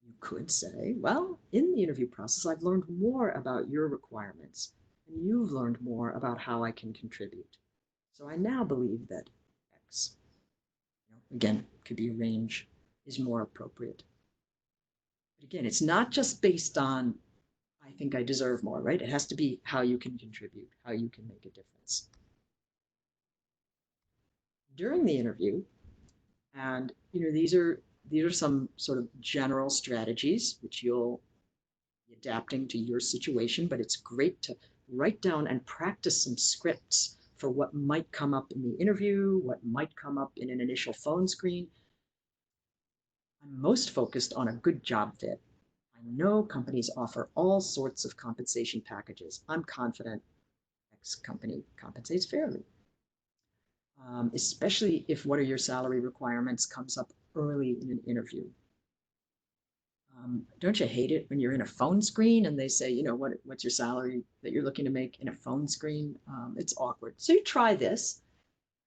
[SPEAKER 1] you could say, well, in the interview process, I've learned more about your requirements, and you've learned more about how I can contribute. So I now believe that X, again, could be a range, is more appropriate. But again, it's not just based on, I think I deserve more, right? It has to be how you can contribute, how you can make a difference. During the interview, and these are some sort of general strategies which you'll be adapting to your situation, but it's great to write down and practice some scripts for what might come up in the interview, what might come up in an initial phone screen. I'm most focused on a good job fit. I know companies offer all sorts of compensation packages. I'm confident X company compensates fairly. Especially if what are your salary requirements comes up early in an interview. Don't you hate it when you're in a phone screen and they say, what's your salary that you're looking to make in a phone screen? It's awkward. So you try this.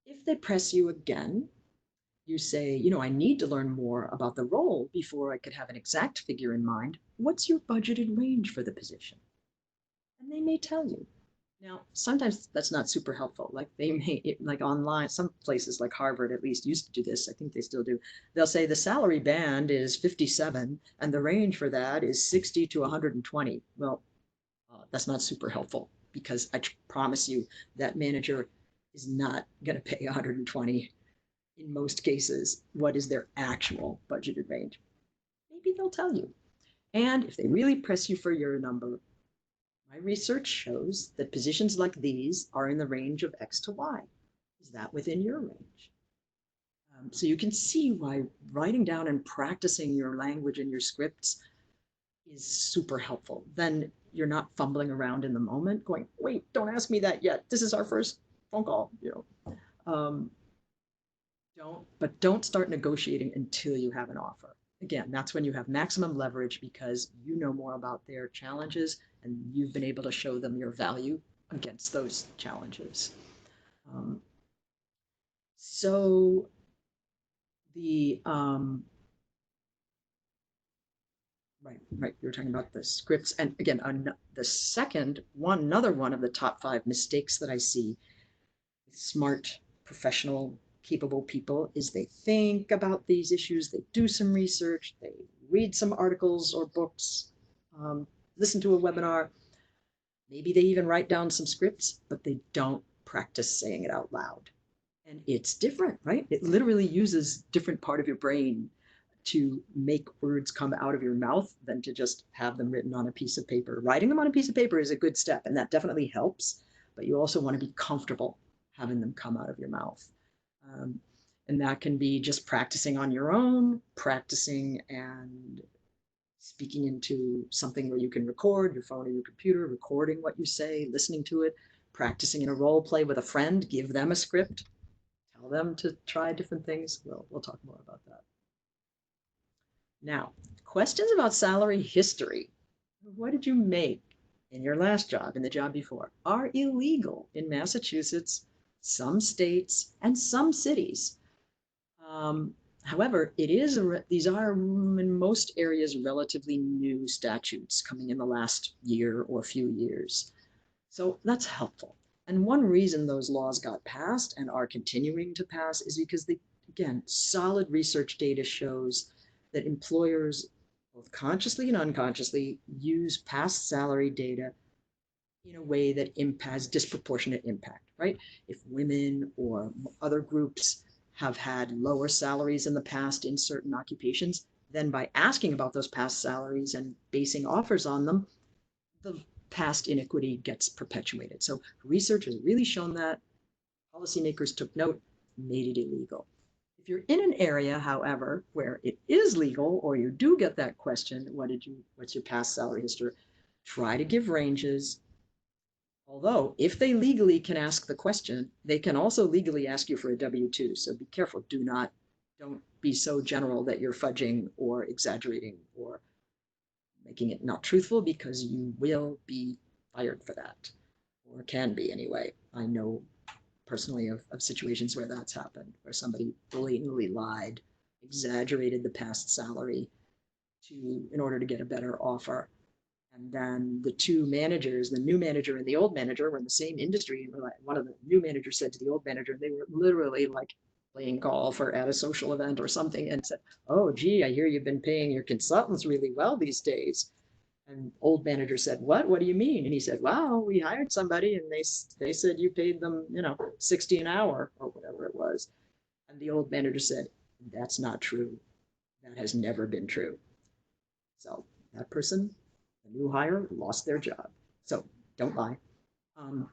[SPEAKER 1] If they press you again, you say, I need to learn more about the role before I could have an exact figure in mind. What's your budgeted range for the position? And they may tell you. Now, sometimes that's not super helpful. Like they may, like online, some places like Harvard at least used to do this. I think they still do. They'll say the salary band is 57 and the range for that is 60 to 120. Well, that's not super helpful because I promise you that manager is not going to pay 120 in most cases. What is their actual budgeted range? Maybe they'll tell you. And if they really press you for your number, my research shows that positions like these are in the range of X to Y. Is that within your range? So you can see why writing down and practicing your language and your scripts is super helpful. Then you're not fumbling around in the moment going, wait, don't ask me that yet. This is our first phone call. Don't start negotiating until you have an offer. Again, that's when you have maximum leverage because you know more about their challenges and you've been able to show them your value against those challenges. So the right, you were talking about the scripts, and again, the second one, another one of the top 5 mistakes that I see with smart, professional, capable people is they think about these issues, they do some research, they read some articles or books, listen to a webinar, maybe they even write down some scripts, but they don't practice saying it out loud. And it's different, right? It literally uses different part of your brain to make words come out of your mouth than to just have them written on a piece of paper. Writing them on a piece of paper is a good step, and that definitely helps, but you also want to be comfortable having them come out of your mouth. And that can be just practicing on your own, practicing and speaking into something where you can record your phone or your computer, recording what you say, listening to it, practicing in a role play with a friend, give them a script, tell them to try different things. We'll talk more about that. Now, questions about salary history. What did you make in your last job, in the job before, are illegal in Massachusetts, some states, and some cities. However, these are in most areas relatively new statutes coming in the last year or few years. So that's helpful. And one reason those laws got passed and are continuing to pass is because again, solid research data shows that employers, both consciously and unconsciously, use past salary data in a way that has disproportionate impact, right? If women or other groups have had lower salaries in the past in certain occupations, then by asking about those past salaries and basing offers on them, the past inequity gets perpetuated. So research has really shown that. Policymakers took note, made it illegal. If you're in an area, however, where it is legal, or you do get that question, what's your past salary history? Try to give ranges. Although, if they legally can ask the question, they can also legally ask you for a W-2. So be careful. Don't be so general that you're fudging or exaggerating or making it not truthful, because you will be fired for that, or can be anyway. I know personally of situations where that's happened, where somebody blatantly lied, exaggerated the past salary, in order to get a better offer. And then the two managers, the new manager and the old manager, were in the same industry. And one of the new managers said to the old manager, they were literally like playing golf or at a social event or something, and said, "Oh, gee, I hear you've been paying your consultants really well these days." And old manager said, What do you mean?" And he said, "Well, we hired somebody and they said you paid them, 60 an hour or whatever it was." And the old manager said, "That's not true. That has never been true." So that person, the new hire, lost their job. So don't lie. Um,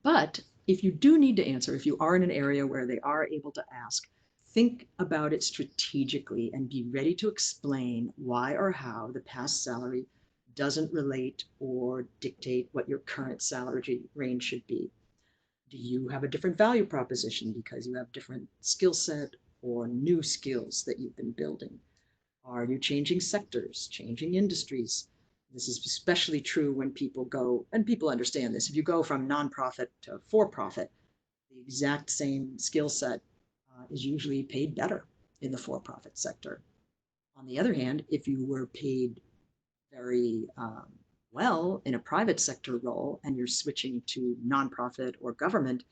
[SPEAKER 1] but if you do need to answer, if you are in an area where they are able to ask, think about it strategically and be ready to explain why or how the past salary doesn't relate or dictate what your current salary range should be. Do you have a different value proposition because you have different skill set or new skills that you've been building? Are you changing sectors, changing industries? This is especially true when people go, and people understand this, if you go from nonprofit to for-profit, the exact same skill set is usually paid better in the for-profit sector. On the other hand, if you were paid very well in a private sector role and you're switching to nonprofit or government,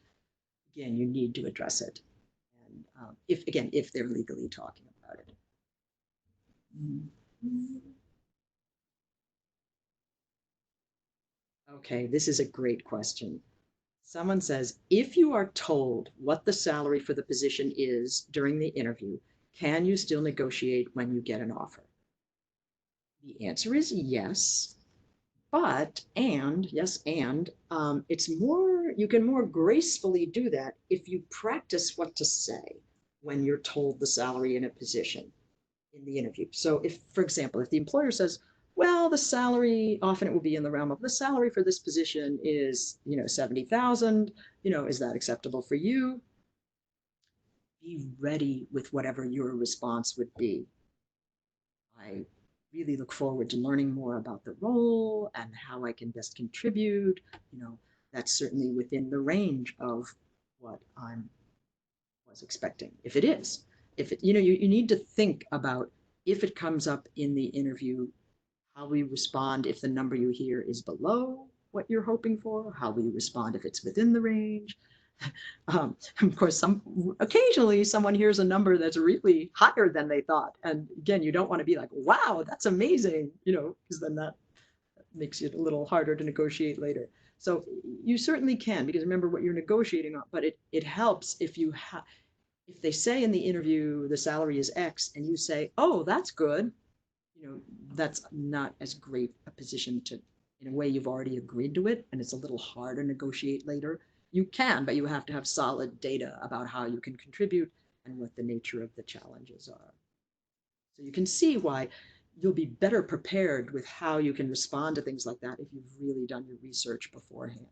[SPEAKER 1] again, you need to address it. And if they're legally talking about it. Okay, this is a great question. Someone says, if you are told what the salary for the position is during the interview, can you still negotiate when you get an offer? The answer is yes, it's more, you can more gracefully do that if you practice what to say when you're told the salary in a position in the interview. So if, for example, if the employer says, well, the salary, often it will be in the realm of the salary for this position is, 70,000, is that acceptable for you? Be ready with whatever your response would be. I really look forward to learning more about the role and how I can best contribute. That's certainly within the range of what I was expecting. If it is, if it, you need to think about if it comes up in the interview, how will you respond if the number you hear is below what you're hoping for? How will you respond if it's within the range? Of course, occasionally someone hears a number that's really higher than they thought. And again, you don't want to be like, wow, that's amazing, because then that makes it a little harder to negotiate later. So you certainly can, because remember what you're negotiating on, but it helps if they say in the interview, the salary is X, and you say, oh, that's good, that's not as great a position to, in a way, you've already agreed to it, and it's a little harder to negotiate later. You can, but you have to have solid data about how you can contribute and what the nature of the challenges are. So you can see why you'll be better prepared with how you can respond to things like that if you've really done your research beforehand.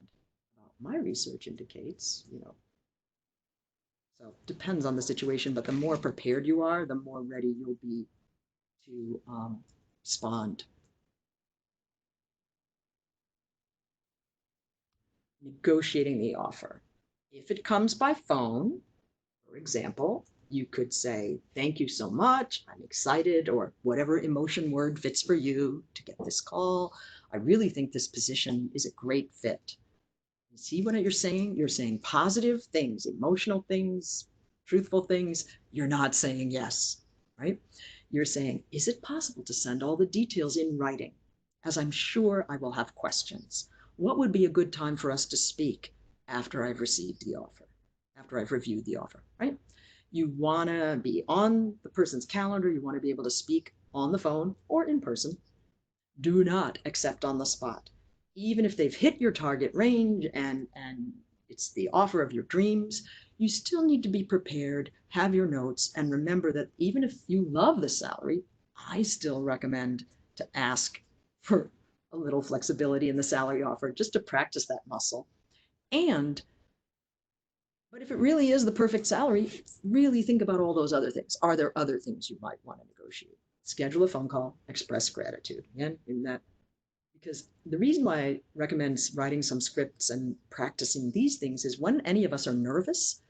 [SPEAKER 1] My research indicates, so it depends on the situation, but the more prepared you are, the more ready you'll be to respond. Negotiating the offer. If it comes by phone, for example, you could say, thank you so much, I'm excited, or whatever emotion word fits for you to get this call. I really think this position is a great fit. You see what you're saying? You're saying positive things, emotional things, truthful things. You're not saying yes, right? You're saying, is it possible to send all the details in writing? As I'm sure I will have questions. What would be a good time for us to speak after I've received the offer, after I've reviewed the offer, right? You want to be on the person's calendar. You want to be able to speak on the phone or in person. Do not accept on the spot. Even if they've hit your target range and it's the offer of your dreams, you still need to be prepared, have your notes, and remember that even if you love the salary, I still recommend to ask for a little flexibility in the salary offer just to practice that muscle. But if it really is the perfect salary, really think about all those other things. Are there other things you might want to negotiate? Schedule a phone call, express gratitude. Again, in that, because the reason why I recommend writing some scripts and practicing these things is when any of us are nervous,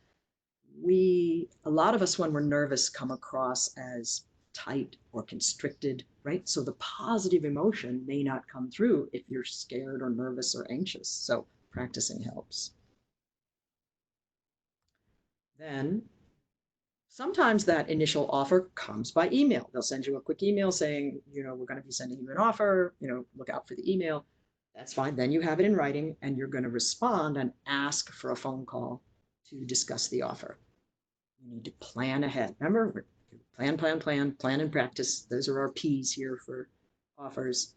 [SPEAKER 1] a lot of us, when we're nervous, come across as tight or constricted right? So the positive emotion may not come through if you're scared or nervous or anxious. So practicing helps. Then sometimes that initial offer comes by email. They'll send you a quick email saying, we're going to be sending you an offer, look out for the email. That's fine. Then you have it in writing and you're going to respond and ask for a phone call to discuss the offer. You need to plan ahead. Remember, plan, and practice. Those are our P's here for offers.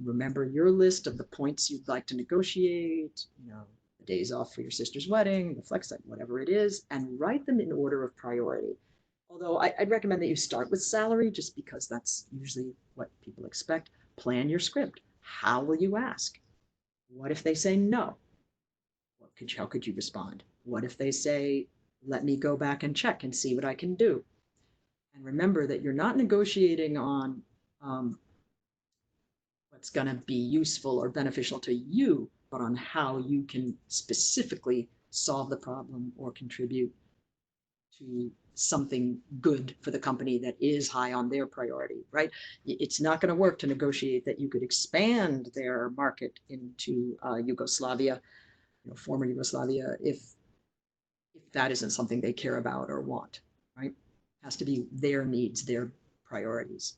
[SPEAKER 1] Remember your list of the points you'd like to negotiate, the days off for your sister's wedding, the flex time, whatever it is, and write them in order of priority. Although I'd recommend that you start with salary just because that's usually what people expect. Plan your script. How will you ask? What if they say no? How could you respond? What if they say, let me go back and check and see what I can do? And remember that you're not negotiating on what's going to be useful or beneficial to you, but on how you can specifically solve the problem or contribute to something good for the company that is high on their priority, right? It's not going to work to negotiate that you could expand their market into Yugoslavia, former Yugoslavia, if that isn't something they care about or want, right? It has to be their needs, their priorities.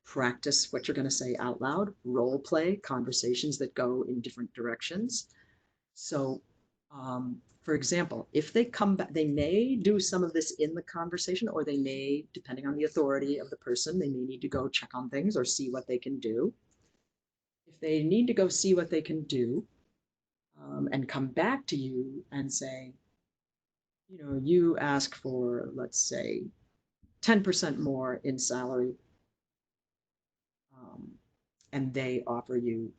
[SPEAKER 1] Practice what you're going to say out loud, role play conversations that go in different directions. So, for example, if they come back, they may do some of this in the conversation, or they may, depending on the authority of the person, they may need to go check on things or see what they can do. If they need to go see what they can do and come back to you and say, you ask for, let's say, 10% more in salary, and they offer you,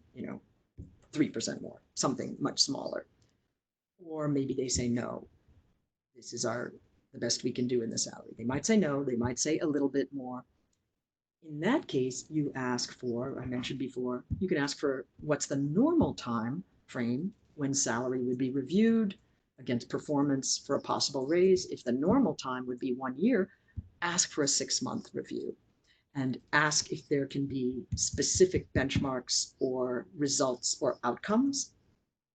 [SPEAKER 1] 3% more, something much smaller. Or maybe they say, no, this is the best we can do in the salary. They might say no, they might say a little bit more. In that case, you ask for, I mentioned before, you can ask for what's the normal time frame when salary would be reviewed against performance for a possible raise. If the normal time would be 1 year, ask for a 6-month review and ask if there can be specific benchmarks or results or outcomes,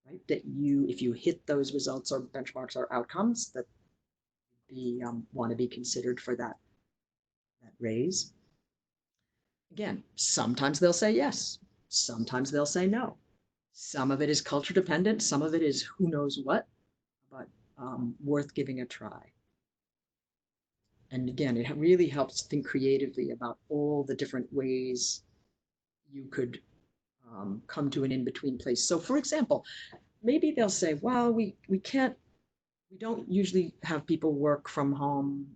[SPEAKER 1] right? That if you hit those results or benchmarks or outcomes, that want to be considered for that raise. Again, sometimes they'll say yes, sometimes they'll say no. Some of it is culture dependent, some of it is who knows what, but worth giving a try. And again, it really helps think creatively about all the different ways you could come to an in-between place. So for example, maybe they'll say, well, we don't usually have people work from home,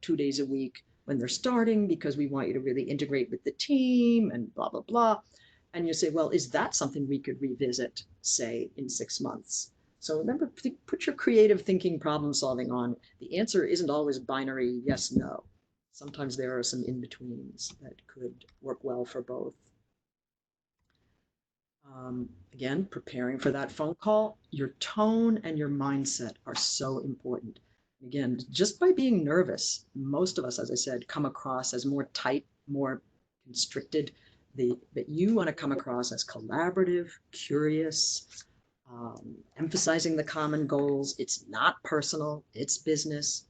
[SPEAKER 1] 2 days a week when they're starting because we want you to really integrate with the team and blah, blah, blah. And you say, well, is that something we could revisit, say, in 6 months? So remember, put your creative thinking, problem solving on. The answer isn't always binary yes, no. Sometimes there are some in-betweens that could work well for both. Again, preparing for that phone call, your tone and your mindset are so important. Again, just by being nervous, most of us, as I said, come across as more tight, more constricted. That you want to come across as collaborative, curious, emphasizing the common goals. It's not personal, it's business.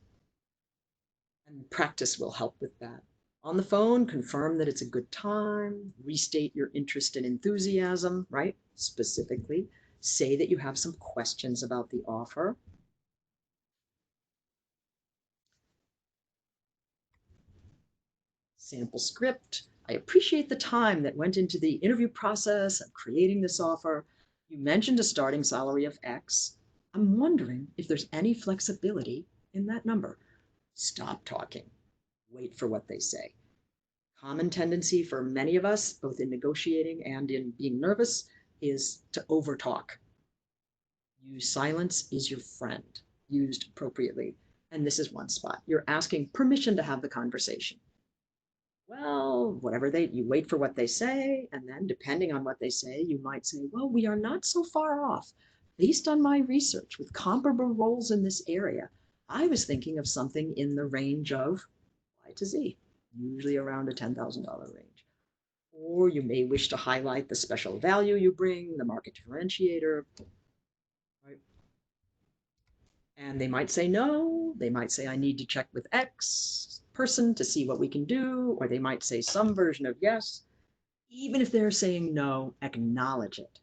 [SPEAKER 1] And practice will help with that. On the phone, confirm that it's a good time, restate your interest and enthusiasm, right? Specifically, say that you have some questions about the offer. Sample script. I appreciate the time that went into the interview process of creating this offer. You mentioned a starting salary of X. I'm wondering if there's any flexibility in that number. Stop talking. Wait for what they say. Common tendency for many of us, both in negotiating and in being nervous, is to overtalk. Use silence is your friend, used appropriately. And this is one spot. You're asking permission to have the conversation. Well, you wait for what they say, and then depending on what they say, you might say, well, we are not so far off. Based on my research with comparable roles in this area, I was thinking of something in the range of Y to Z. usually around a $10,000 range. Or you may wish to highlight the special value you bring, the market differentiator, right? And they might say no, they might say I need to check with X person to see what we can do, or they might say some version of yes. Even if they're saying no, acknowledge it.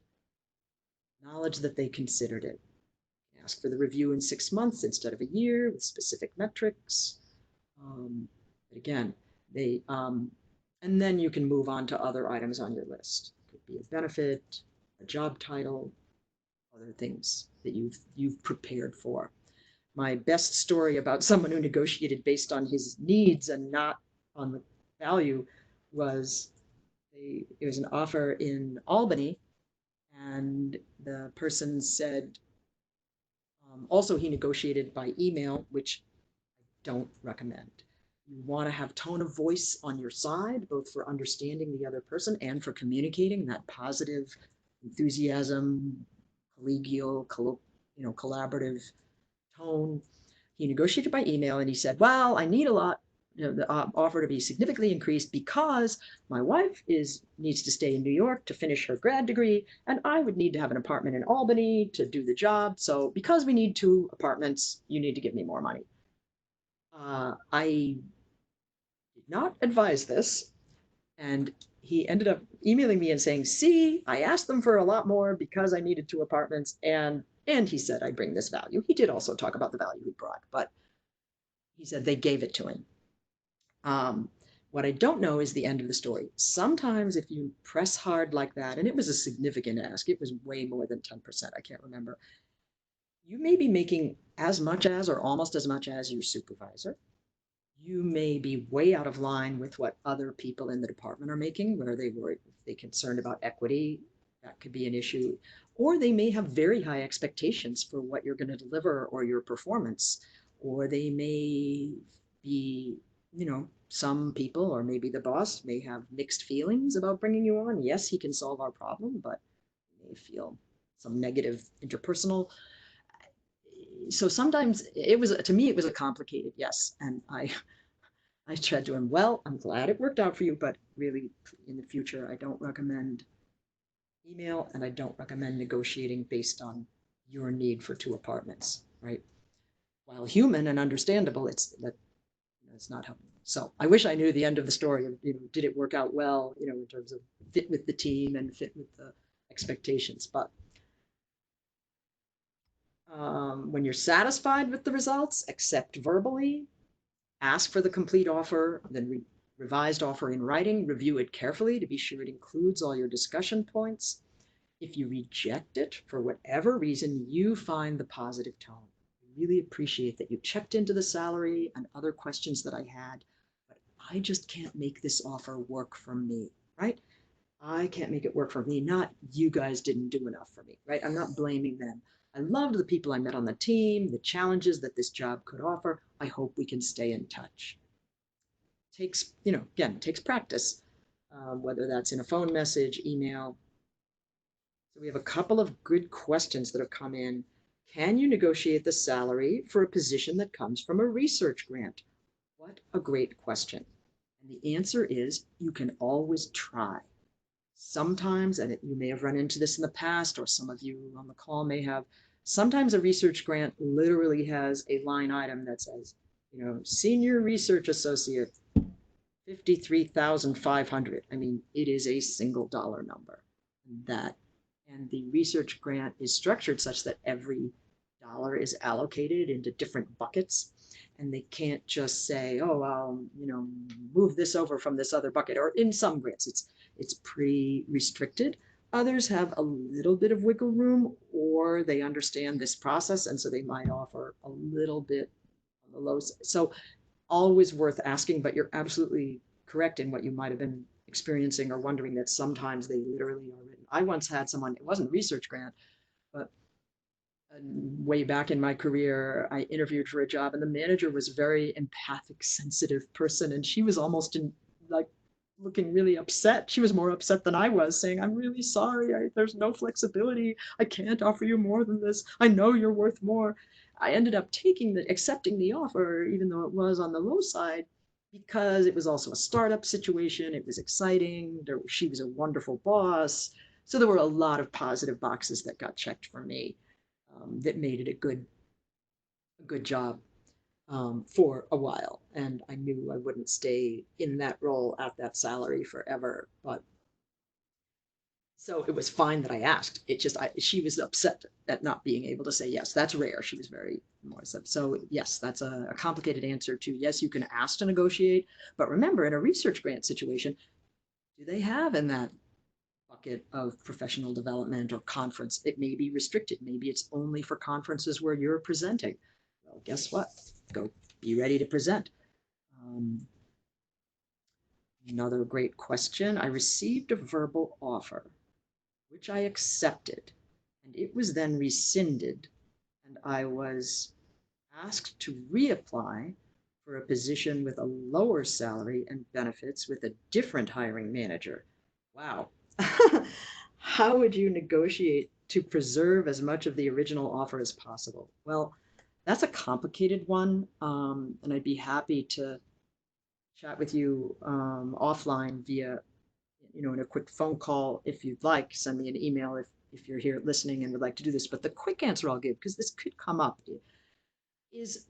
[SPEAKER 1] Acknowledge that they considered it. Ask for the review in 6 months instead of a year with specific metrics. But again, and then you can move on to other items on your list. It could be a benefit, a job title, other things that you've prepared for. My best story about someone who negotiated based on his needs and not on the value was it was an offer in Albany, and the person said, also he negotiated by email, which I don't recommend. You want to have tone of voice on your side, both for understanding the other person and for communicating that positive enthusiasm, collegial, collaborative tone. He negotiated by email and he said, well, I need a lot, the offer to be significantly increased because my wife needs to stay in New York to finish her grad degree, and I would need to have an apartment in Albany to do the job. So because we need 2 apartments, you need to give me more money. I did not advise this, and he ended up emailing me and saying, see, I asked them for a lot more because I needed 2 apartments, and he said I bring this value. He did also talk about the value he brought, but he said they gave it to him. What I don't know is the end of the story. Sometimes if you press hard like that, and it was a significant ask, it was way more than 10%, I can't remember, you may be making as much as or almost as much as your supervisor. You may be way out of line with what other people in the department are making, where they're concerned about equity. That could be an issue. Or they may have very high expectations for what you're going to deliver or your performance. Or they may be, some people, or maybe the boss, may have mixed feelings about bringing you on. Yes, he can solve our problem, but may feel some negative interpersonal. So sometimes to me, it was a complicated yes. And I said to him, well, I'm glad it worked out for you, but really in the future, I don't recommend email, and I don't recommend negotiating based on your need for 2 apartments, right? While human and understandable, it's not helping. So I wish I knew the end of the story of, did it work out well, in terms of fit with the team and fit with the expectations. But when you're satisfied with the results, accept verbally, ask for the complete offer, then revised offer in writing, review it carefully to be sure it includes all your discussion points. If you reject it for whatever reason, you find the positive tone. I really appreciate that you checked into the salary and other questions that I had, but I just can't make this offer work for me, right? I can't make it work for me, not you guys didn't do enough for me, right? I'm not blaming them. I loved the people I met on the team, the challenges that this job could offer. I hope we can stay in touch. Takes, again, it takes practice, whether that's in a phone message, email. So we have a couple of good questions that have come in. Can you negotiate the salary for a position that comes from a research grant? What a great question. And the answer is you can always try. Sometimes, and you may have run into this in the past, or some of you on the call may have, sometimes a research grant literally has a line item that says, senior research associate, 53,500. I mean, it is a single dollar number. And the research grant is structured such that every dollar is allocated into different buckets. And they can't just say, oh, I'll, move this over from this other bucket. Or in some grants, it's pretty restricted. Others have a little bit of wiggle room, or they understand this process, and so they might offer a little bit on the low side. So always worth asking, but you're absolutely correct in what you might have been experiencing or wondering, that sometimes they literally are written. I once had someone, it wasn't a research grant, but way back in my career, I interviewed for a job, and the manager was a very empathic, sensitive person, and she was almost looking really upset. She was more upset than I was, saying, I'm really sorry, there's no flexibility. I can't offer you more than this. I know you're worth more. I ended up accepting the offer, even though it was on the low side. because it was also a startup situation. It was exciting. She was a wonderful boss. So there were a lot of positive boxes that got checked for me, that made it a good job, for a while. And I knew I wouldn't stay in that role at that salary forever. But so it was fine that I asked. It just, she was upset at not being able to say yes. That's rare. She was very more upset. So yes, that's a complicated answer to yes, you can ask to negotiate. But remember, in a research grant situation, do they have in that bucket of professional development or conference? It may be restricted. Maybe it's only for conferences where you're presenting. Well, guess what? Go be ready to present. Um, Another great question. I received a verbal offer, which I accepted, and it was then rescinded, and I was asked to reapply for a position with a lower salary and benefits with a different hiring manager. Wow. How would you negotiate to preserve as much of the original offer as possible? Well, that's a complicated one, and I'd be happy to chat with you, offline via, in a quick phone call if you'd like. Send me an email if you're here listening and would like to do this. But the quick answer I'll give, because this could come up, is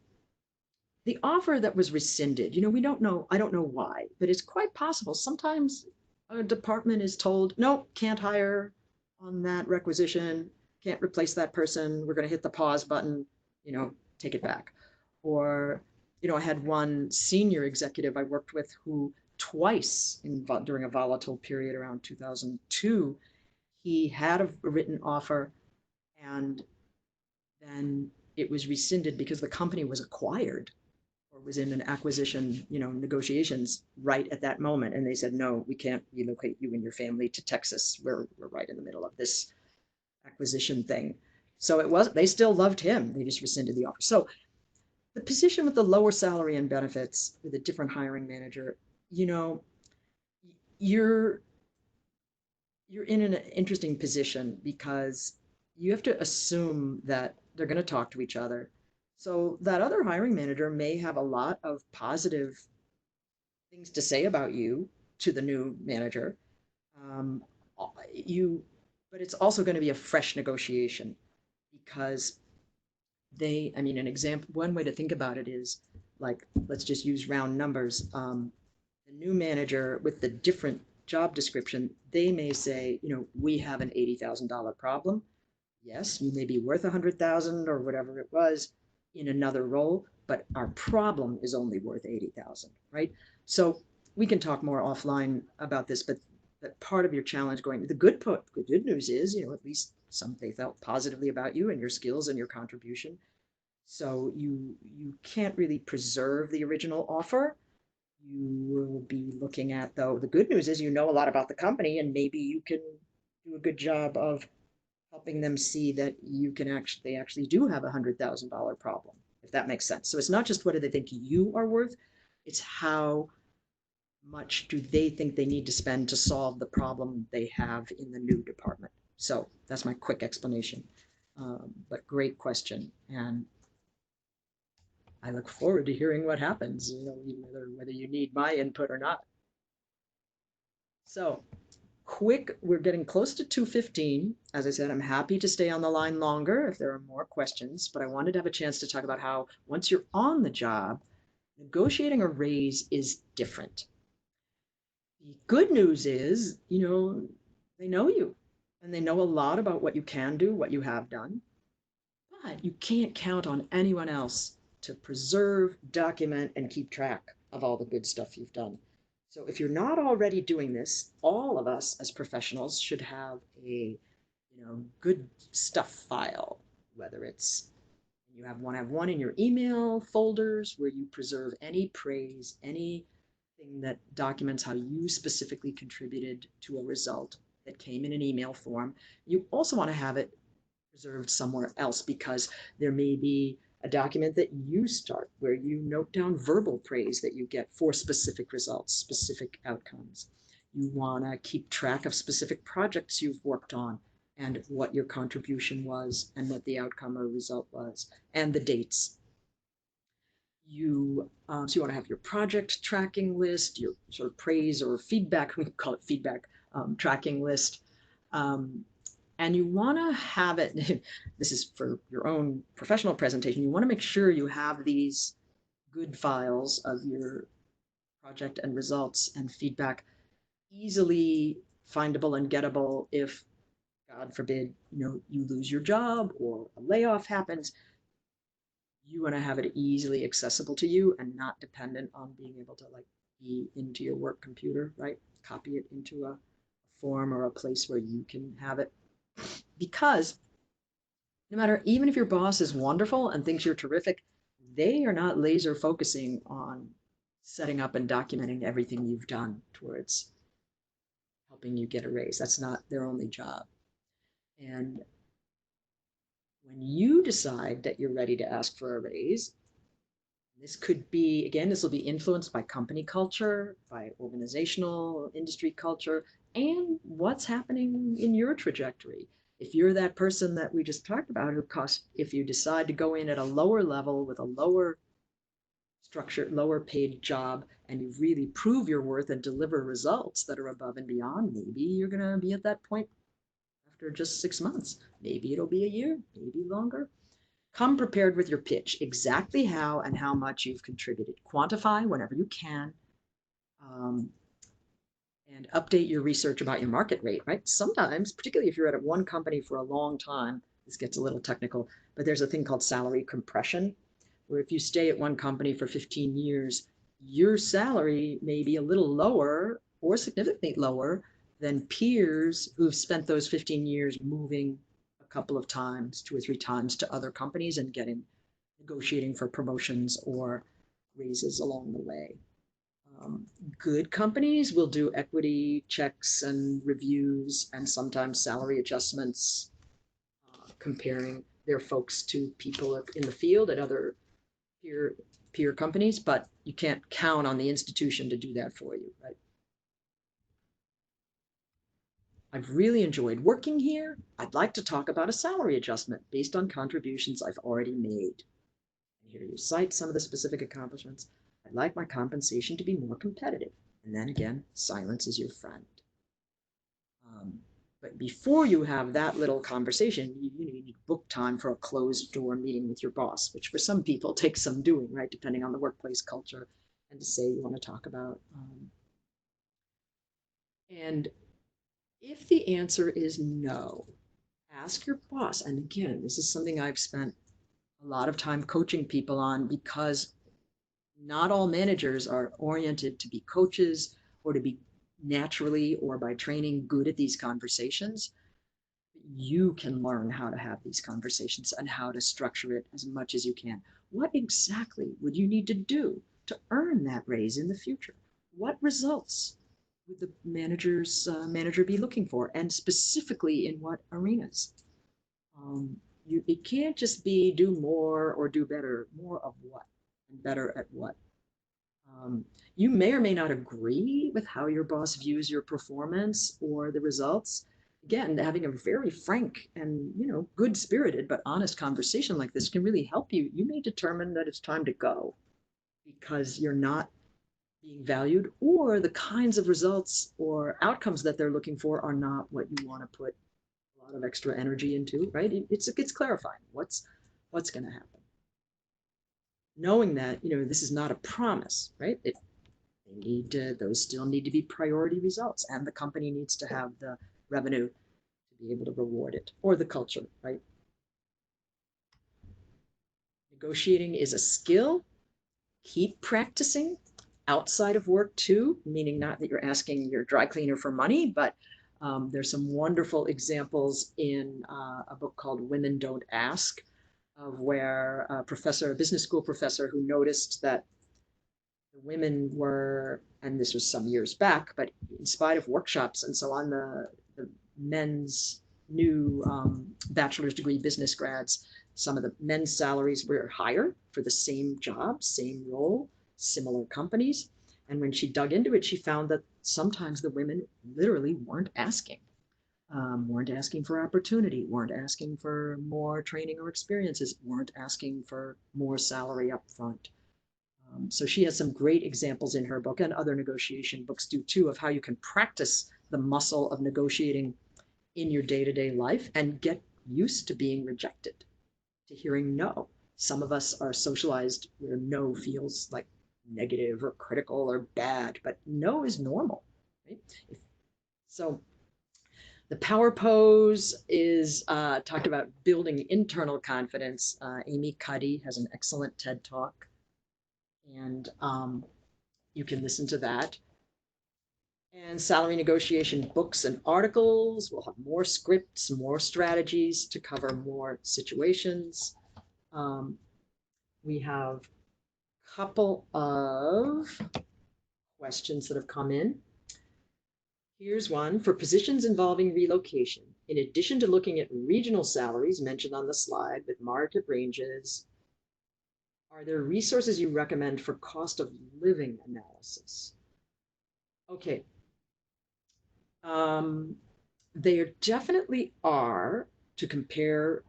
[SPEAKER 1] the offer that was rescinded. We don't know, I don't know why, but it's quite possible. Sometimes a department is told, no, can't hire on that requisition, can't replace that person, we're going to hit the pause button, take it back. Or, I had one senior executive I worked with who twice during a volatile period around 2002, he had a written offer, and then it was rescinded because the company was acquired or was in an acquisition, negotiations right at that moment. And they said, no, we can't relocate you and your family to Texas. We're right in the middle of this acquisition thing. So they still loved him. They just rescinded the offer. So the position with the lower salary and benefits with a different hiring manager, you're in an interesting position because you have to assume that they're going to talk to each other. So that other hiring manager may have a lot of positive things to say about you to the new manager. Um, you, but it's also going to be a fresh negotiation because an example, one way to think about it is like, let's just use round numbers. The new manager with the different job description, they may say, we have an $80,000 problem. Yes, you may be worth 100,000 or whatever it was in another role, but our problem is only worth 80,000, right? So we can talk more offline about this, but that part of your challenge the good news is, at least they felt positively about you and your skills and your contribution. So you can't really preserve the original offer. You will be looking at, though, the good news is a lot about the company, and maybe you can do a good job of helping them see that they actually do have $100,000 problem, if that makes sense. So it's not just what do they think you are worth, it's how much do they think they need to spend to solve the problem they have in the new department. So that's my quick explanation. But great question. And I look forward to hearing what happens, whether you need my input or not. So we're getting close to 2:15. As I said, I'm happy to stay on the line longer if there are more questions, but I wanted to have a chance to talk about how once you're on the job, negotiating a raise is different. The good news is, they know you and they know a lot about what you can do, what you have done, but you can't count on anyone else to preserve, document, and keep track of all the good stuff you've done. So if you're not already doing this, all of us as professionals should have a, good stuff file, whether it's you have one in your email folders where you preserve any praise, anything that documents how you specifically contributed to a result that came in an email form. You also want to have it preserved somewhere else because there may be a document that you start where you note down verbal praise that you get for specific results, specific outcomes. You want to keep track of specific projects you've worked on and what your contribution was and what the outcome or result was and the dates. So you want to have your project tracking list, your sort of praise or feedback, we call it feedback, tracking list. Um, and you want to have it, this is for your own professional presentation, you want to make sure you have these good files of your project and results and feedback easily findable and gettable if, God forbid, you lose your job or a layoff happens. You want to have it easily accessible to you and not dependent on being able to like be into your work computer, right? Copy it into a form or a place where you can have it. Because no matter, even if your boss is wonderful and thinks you're terrific, they are not laser focusing on setting up and documenting everything you've done towards helping you get a raise. That's not their only job. And when you decide that you're ready to ask for a raise, this could be, again, this will be influenced by company culture, by organizational industry culture, and what's happening in your trajectory. If you're that person that we just talked about, if you decide to go in at a lower level with a lower structure, lower paid job, and you really prove your worth and deliver results that are above and beyond, maybe you're going to be at that point after just 6 months. Maybe it'll be a year, maybe longer. Come prepared with your pitch, exactly how and how much you've contributed. Quantify whenever you can, um, and update your research about your market rate, right? Sometimes, particularly if you're at one company for a long time, this gets a little technical, but there's a thing called salary compression, where if you stay at one company for 15 years, your salary may be a little lower or significantly lower than peers who've spent those 15 years moving a couple of times, 2 or 3 times to other companies and negotiating for promotions or raises along the way. Good companies will do equity checks and reviews and sometimes salary adjustments, comparing their folks to people in the field at other peer companies, but you can't count on the institution to do that for you, right? I've really enjoyed working here. I'd like to talk about a salary adjustment based on contributions I've already made. And here you cite some of the specific accomplishments. I'd like my compensation to be more competitive. And then again, silence is your friend. But before you have that little conversation, you need book time for a closed door meeting with your boss, which for some people takes some doing, right? Depending on the workplace culture and to say you want to talk about. And if the answer is no, ask your boss. And again, this is something I've spent a lot of time coaching people on because not all managers are oriented to be coaches or to be naturally or by training good at these conversations. You can learn how to have these conversations and how to structure it as much as you can. What exactly would you need to do to earn that raise in the future? What results would the manager be looking for, and specifically in what arenas? It can't just be do more or do better. More of what and better at what? You may or may not agree with how your boss views your performance or the results. Again, having a very frank and good spirited but honest conversation like this can really help you. You may determine that it's time to go because you're not being valued, or the kinds of results or outcomes that they're looking for are not what you want to put a lot of extra energy into, right? It's clarifying what's going to happen. Knowing that, this is not a promise, right? Those still need to be priority results, and the company needs to have the revenue to be able to reward it, or the culture, right? Negotiating is a skill. Keep practicing outside of work too, meaning not that you're asking your dry cleaner for money, but there's some wonderful examples in a book called Women Don't Ask, of where a business school professor who noticed that the women were, and this was some years back, but in spite of workshops and so on, the men's new bachelor's degree business grads, some of the men's salaries were higher for the same job, same role, similar companies. And when she dug into it, she found that sometimes the women literally weren't asking for opportunity, weren't asking for more training or experiences, weren't asking for more salary up front. So she has some great examples in her book, and other negotiation books do too, of how you can practice the muscle of negotiating in your day-to-day life and get used to being rejected, to hearing no. Some of us are socialized where no feels like negative or critical or bad, but no is normal, right? So the power pose is talked about building internal confidence. Amy Cuddy has an excellent TED talk, and you can listen to that. And salary negotiation books and articles will have more scripts, more strategies to cover more situations. We have a couple of questions that have come in. Here's one. For positions involving relocation, in addition to looking at regional salaries mentioned on the slide with market ranges, are there resources you recommend for cost of living analysis? Okay. There definitely are, to compare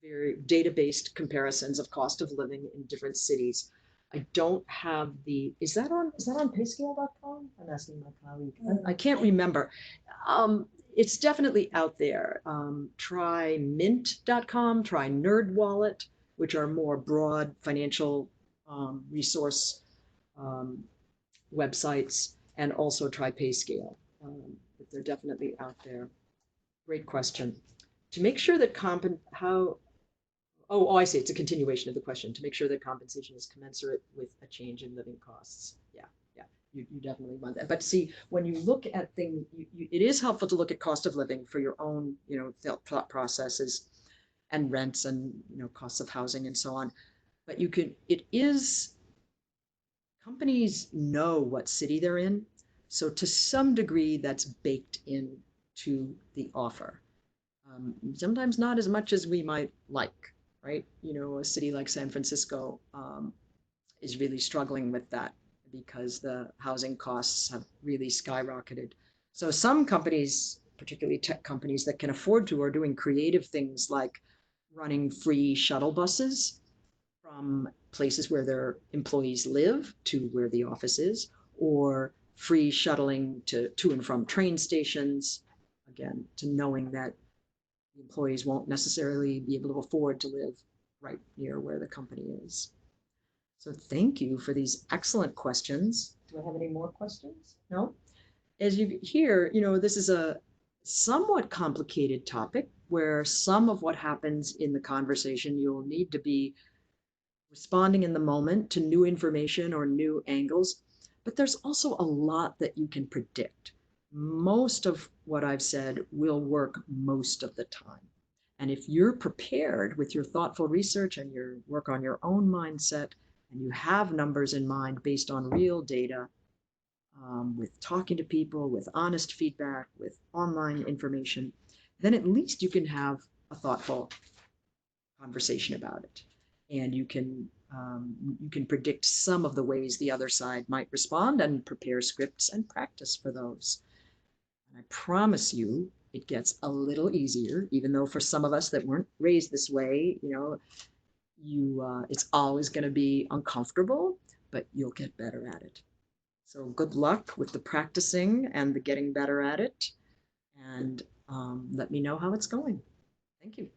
[SPEAKER 1] very data-based comparisons of cost of living in different cities. I don't have the, is that on payscale.com? I'm asking my colleague. I can't remember. It's definitely out there. Try mint.com, try NerdWallet, which are more broad financial resource websites, and also try Payscale. But they're definitely out there. Great question. To make sure that I see, it's a continuation of the question. To make sure that compensation is commensurate with a change in living costs. Yeah, you definitely want that. But see, when you look at things, it is helpful to look at cost of living for your own, thought processes and rents and, costs of housing and so on. But companies know what city they're in. So to some degree, that's baked into the offer. Sometimes not as much as we might like, right? A city like San Francisco is really struggling with that because the housing costs have really skyrocketed. So some companies, particularly tech companies that can afford to, are doing creative things like running free shuttle buses from places where their employees live to where the office is, or free shuttling to and from train stations, again, to knowing that the employees won't necessarily be able to afford to live right near where the company is. So thank you for these excellent questions. Do I have any more questions? No? As you hear, this is a somewhat complicated topic where some of what happens in the conversation, you'll need to be responding in the moment to new information or new angles, but there's also a lot that you can predict. Most of what I've said will work most of the time. And if you're prepared with your thoughtful research and your work on your own mindset, and you have numbers in mind based on real data, with talking to people, with honest feedback, with online information, then at least you can have a thoughtful conversation about it. And you can predict some of the ways the other side might respond and prepare scripts and practice for those. And I promise you, it gets a little easier, even though for some of us that weren't raised this way, it's always going to be uncomfortable, but you'll get better at it. So good luck with the practicing and the getting better at it. And let me know how it's going. Thank you.